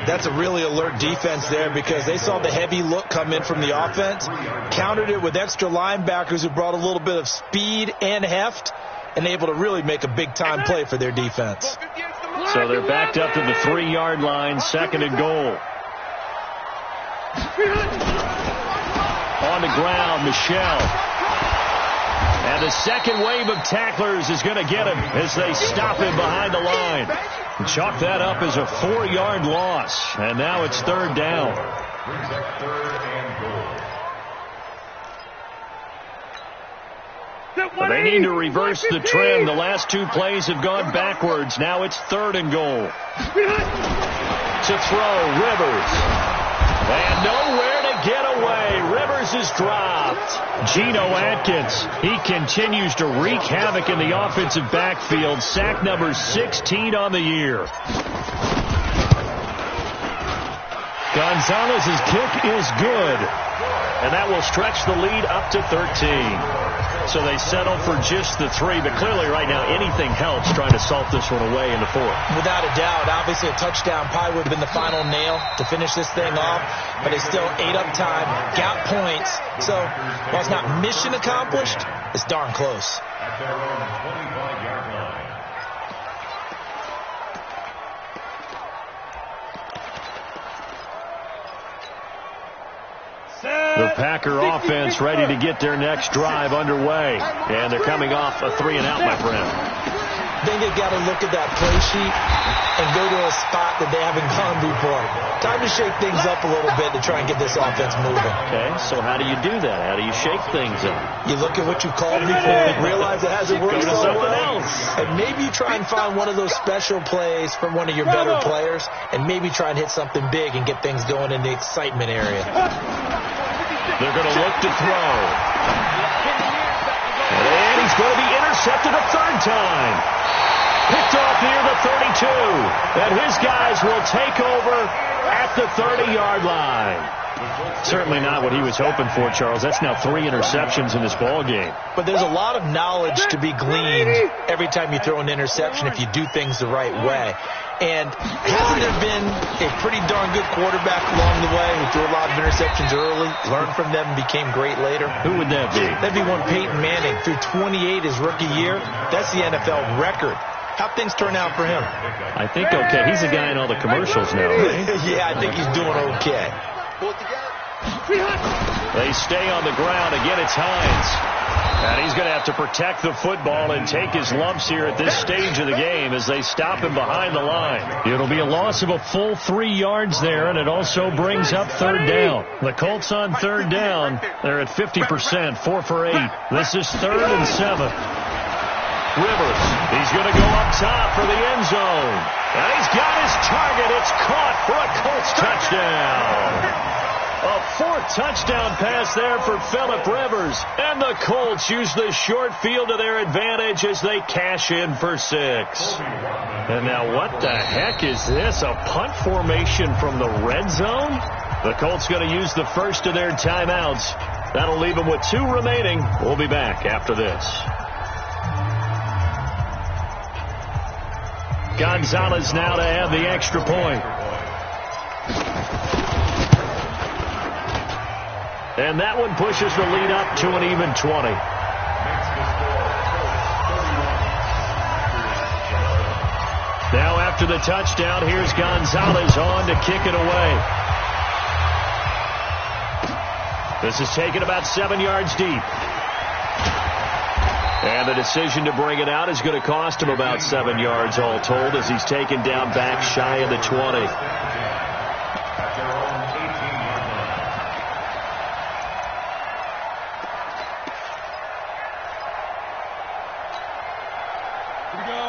That's a really alert defense there because they saw the heavy look come in from the offense, countered it with extra linebackers who brought a little bit of speed and heft, and able to really make a big-time play for their defense. So they're backed up to the 3-yard line, 2nd and goal. On the ground, Michelle. And the second wave of tacklers is going to get him as they stop him behind the line. Chalk that up as a 4-yard loss. And now it's 3rd down. But they need to reverse the trend. The last 2 plays have gone backwards. Now it's 3rd and goal. To throw, Rivers. And nowhere to get away. Rivers is dropped. Geno Atkins, he continues to wreak havoc in the offensive backfield. Sack number 16 on the year. Gonzalez's kick is good. And that will stretch the lead up to 13. So they settle for just the 3, but clearly right now anything helps trying to salt this one away in the 4th. Without a doubt, obviously a touchdown probably would have been the final nail to finish this thing off, but they still ate up time, got points. So while it's not mission accomplished, it's darn close. At their own 25-yard line. The Packer offense ready to get their next drive underway. And they're coming off a 3-and-out, my friend. I think they've got to look at that play sheet and go to a spot that they haven't gone before. Time to shake things up a little bit to try and get this offense moving. Okay, so how do you do that? How do you shake things up? You look at what you've called before, realize it hasn't worked Go to so something well, else. and maybe you try and find one of those special plays from one of your better players, and maybe try and hit something big and get things going in the excitement area. They're going to look to throw. And he's going to be intercepted a 3rd time. Picked off near the 32. And his guys will take over at the 30-yard line. Certainly not what he was hoping for, Charles. That's now 3 interceptions in this ball game. But there's a lot of knowledge to be gleaned every time you throw an interception if you do things the right way. And hasn't there been a pretty darn good quarterback along the way who threw a lot of interceptions early, learned from them, and became great later? Who would that be? That'd be one Peyton Manning. Threw 28 his rookie year. That's the NFL record. How'd things turn out for him? I think okay. He's a guy in all the commercials now, right? Yeah, I think he's doing okay. They stay on the ground. Again, it's Hines. And he's going to have to protect the football and take his lumps here at this stage of the game as they stop him behind the line. It'll be a loss of a full 3 yards there, and it also brings up 3rd down. The Colts on 3rd down. They're at 50%, 4 for 8. This is 3rd and 7. Rivers, he's going to go up top for the end zone. And he's got his target. It's caught for a Colts touchdown. A 4th touchdown pass there for Phillip Rivers. And the Colts use the short field to their advantage as they cash in for 6. And now what the heck is this? A punt formation from the red zone? The Colts going to use the first of their timeouts That'll leave them with 2 remaining. We'll be back after this. Gonzalez now to add the extra point. And that one pushes the lead up to an even 20. Now after the touchdown, here's Gonzalez on to kick it away. This is taken about 7 yards deep. And the decision to bring it out is going to cost him about 7 yards all told as he's taken down back shy of the 20.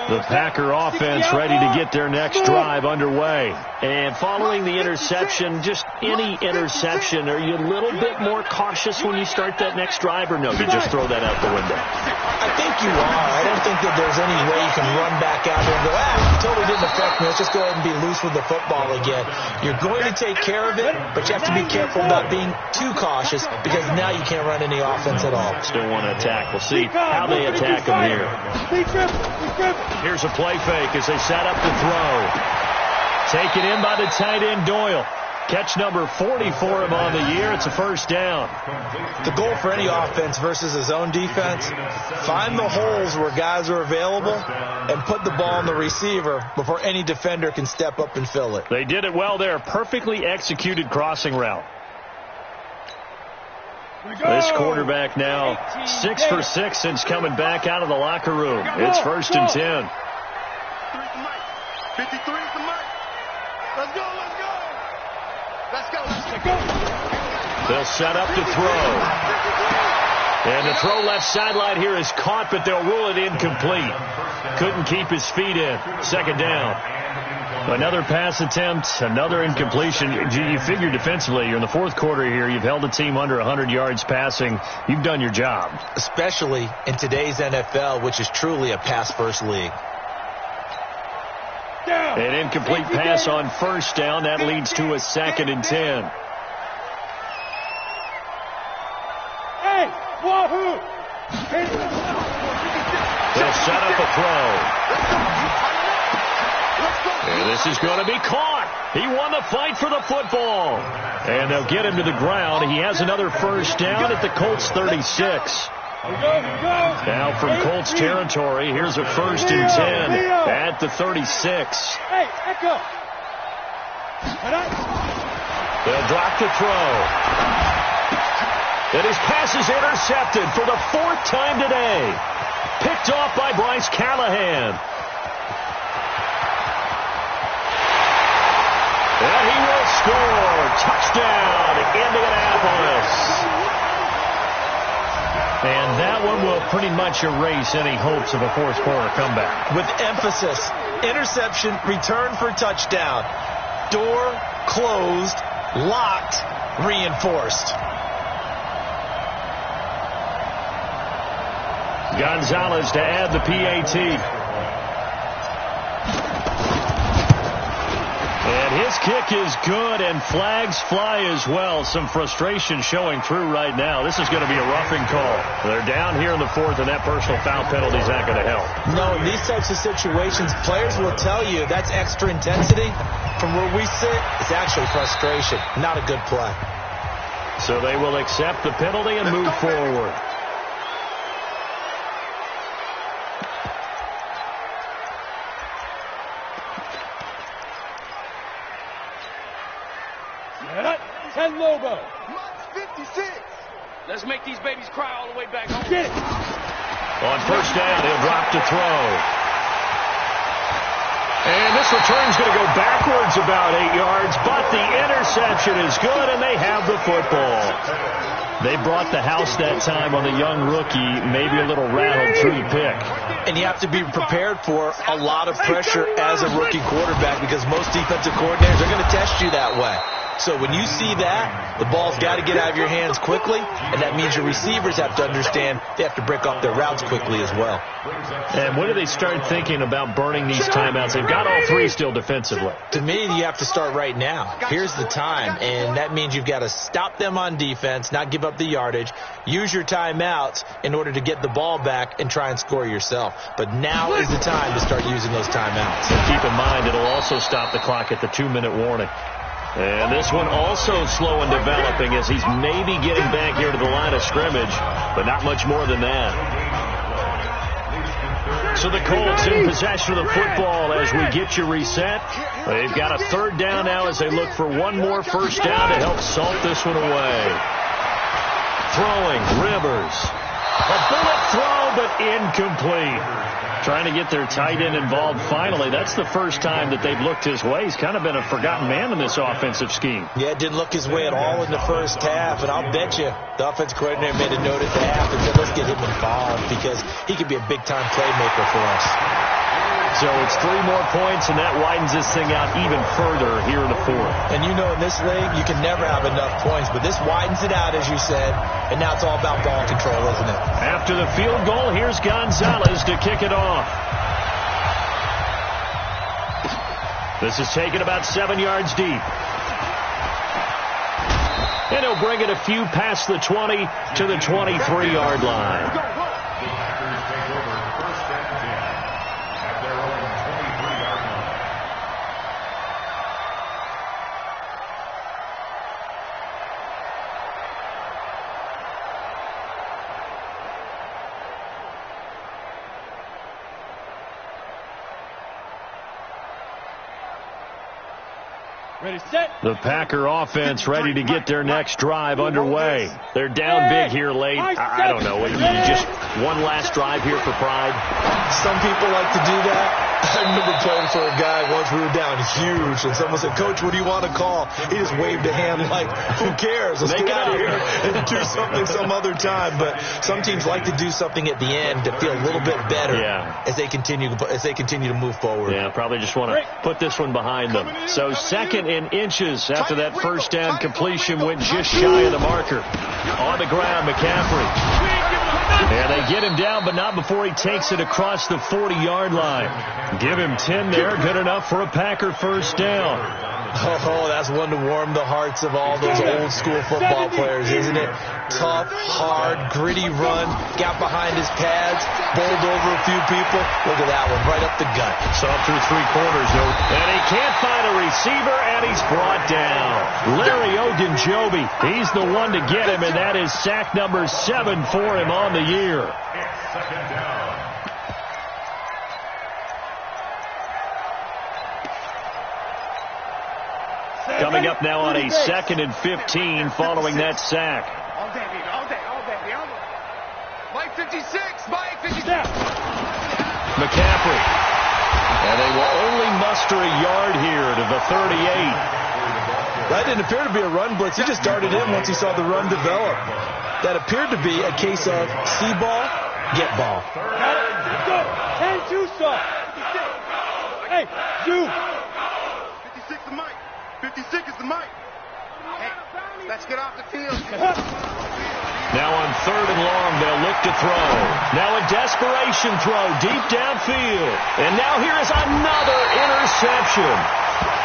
The Packer offense ready to get their next drive underway. And following the interception, just any interception, are you a little bit more cautious when you start that next drive, or no, you just throw that out the window? I think you are. I don't think that there's any way you can run back out there and go, it totally didn't affect me. Let's just go ahead and be loose with the football again. You're going to take care of it, but you have to be careful about being too cautious because now you can't run any offense at all. Still want to attack. We'll see how they attack him here. Here's a play fake as they set up to throw. Taken in by the tight end Doyle. Catch number 40 for him on the year. It's a first down. The goal for any offense versus his own defense, find the holes where guys are available and put the ball on the receiver before any defender can step up and fill it. They did it well there. Perfectly executed crossing route. This quarterback now 6 for 6 since coming back out of the locker room. It's 1st and 10. 53 for Mike. Let's go, let's go. Let's go, let's go. They'll set up to throw. And the throw left sideline here is caught, but they'll rule it incomplete. Couldn't keep his feet in. 2nd down. Another pass attempt, another incompletion. You figure defensively, you're in the 4th quarter here. You've held the team under 100 yards passing. You've done your job. Especially in today's NFL, which is truly a pass-first league. An incomplete pass on 1st down. That leads to a 2nd and 10. Hey, wahoo! They'll set up a throw. And this is going to be caught. He won the fight for the football. And they'll get him to the ground. He has another 1st down at the Colts 36. Now from Colts territory, here's a 1st and 10 at the 36. Hey, echo. They'll drop the throw. And his pass is intercepted for the 4th time today. Picked off by Bryce Callahan. And he will score. Touchdown, Indianapolis. And that one will pretty much erase any hopes of a 4th quarter comeback. With emphasis, interception, return for touchdown. Door closed, locked, reinforced. Gonzalez to add the PAT. And his kick is good, and flags fly as well. Some frustration showing through right now. This is going to be a roughing call. They're down here in the 4th, and that personal foul penalty is not going to help. No, in these types of situations, players will tell you that's extra intensity. From where we sit, it's actually frustration. Not a good play. So they will accept the penalty and move forward. Lobo. 56. Let's make these babies cry all the way back home. Get it. On 1st down, he'll drop to throw. And this return's going to go backwards about 8 yards, but the interception is good, and they have the football. They brought the house that time on the young rookie, maybe a little rattled through the pick. And you have to be prepared for a lot of pressure as a rookie quarterback because most defensive coordinators are going to test you that way. So when you see that, the ball's got to get out of your hands quickly, and that means your receivers have to understand they have to break off their routes quickly as well. And when do they start thinking about burning these timeouts? They've got all three still defensively. To me, you have to start right now. Here's the time, and that means you've got to stop them on defense, not give up the yardage, use your timeouts in order to get the ball back and try and score yourself. But now is the time to start using those timeouts. And keep in mind, it'll also stop the clock at the 2-minute warning. And this one also slow in developing as he's maybe getting back here to the line of scrimmage, but not much more than that. So the Colts in possession of the football as we get you reset. They've got a third down now as they look for one more first down to help salt this one away. Throwing, Rivers. A bullet throw, but incomplete. Trying to get their tight end involved finally. That's the first time that they've looked his way. He's kind of been a forgotten man in this offensive scheme. Yeah, it didn't look his way at all in the first half, and I'll bet you the offensive coordinator made a note at the half and said, let's get him involved because he could be a big-time playmaker for us. So it's 3 more points, and that widens this thing out even further here in the fourth. And you know in this league, you can never have enough points, but this widens it out, as you said, and now it's all about ball control, isn't it? After the field goal, here's Gonzalez to kick it off. This is taken about 7 yards deep. And he'll bring it a few past the 20 to the 23-yard line. Ready, set. The Packer offense ready to get their next drive underway. They're down big here late. I don't know. You just one last drive here for pride. Some people like to do that. I remember playing for a guy once. We were down huge, and someone said, Coach, what do you want to call? He just waved a hand like, who cares? Let's get out of here and do something some other time. But some teams like to do something at the end to feel a little bit better as they continue to move forward. Yeah, probably just want to put this one behind them. So 2nd and inches after that first down completion went just shy of the marker. On the ground, McCaffrey. And they get him down, but not before he takes it across the 40-yard line. Give him 10 there. Good enough for a Packer first down. Oh, that's one to warm the hearts of all those old-school football players, isn't it? Tough, hard, gritty run. Got behind his pads, bowled over a few people. Look at that one, right up the gut. Saw through 3 quarters, though. And he can't find a receiver, and he's brought down. Larry Ogunjobi, he's the one to get him, and that is sack number 7 for him on the year. It's 2nd down. Coming up now on a 2nd and 15 following that sack. All day, baby, all day, all day, all day. Mike 56, Mike 56. McCaffrey. And they will only muster a yard here to the 38. That didn't appear to be a run blitz. He just darted in once he saw the run develop. That appeared to be a case of see ball, get ball. Got it. Let's go. 10-2 stop. Hey, you. 56 is Mike. 56 is the Mike. Hey, let's get off the field. Now on 3rd and long, they'll look to throw. Now a desperation throw deep downfield. And now here is another interception.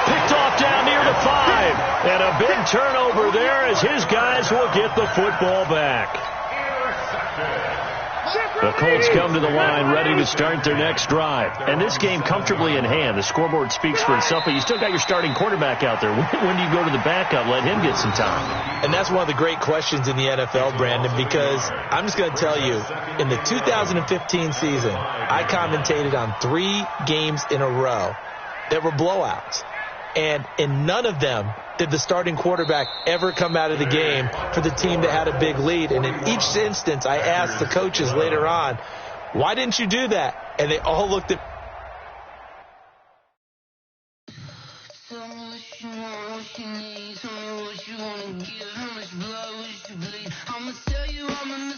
Picked off down near the 5. And a big turnover there as his guys will get the football back. The Colts come to the line ready to start their next drive. And this game comfortably in hand. The scoreboard speaks for itself, but you still got your starting quarterback out there. When do you go to the backup? Let him get some time. And that's one of the great questions in the NFL, Brandon, because I'm just going to tell you, in the 2015 season, I commentated on 3 games in a row that were blowouts. And in none of them did the starting quarterback ever come out of the game for the team that had a big lead. And in each instance, I asked the coaches later on, why didn't you do that? And they all looked at Tell me what you want, what you need. Tell me what you want to give. How much blood would you bleed? I'ma tell you I'm a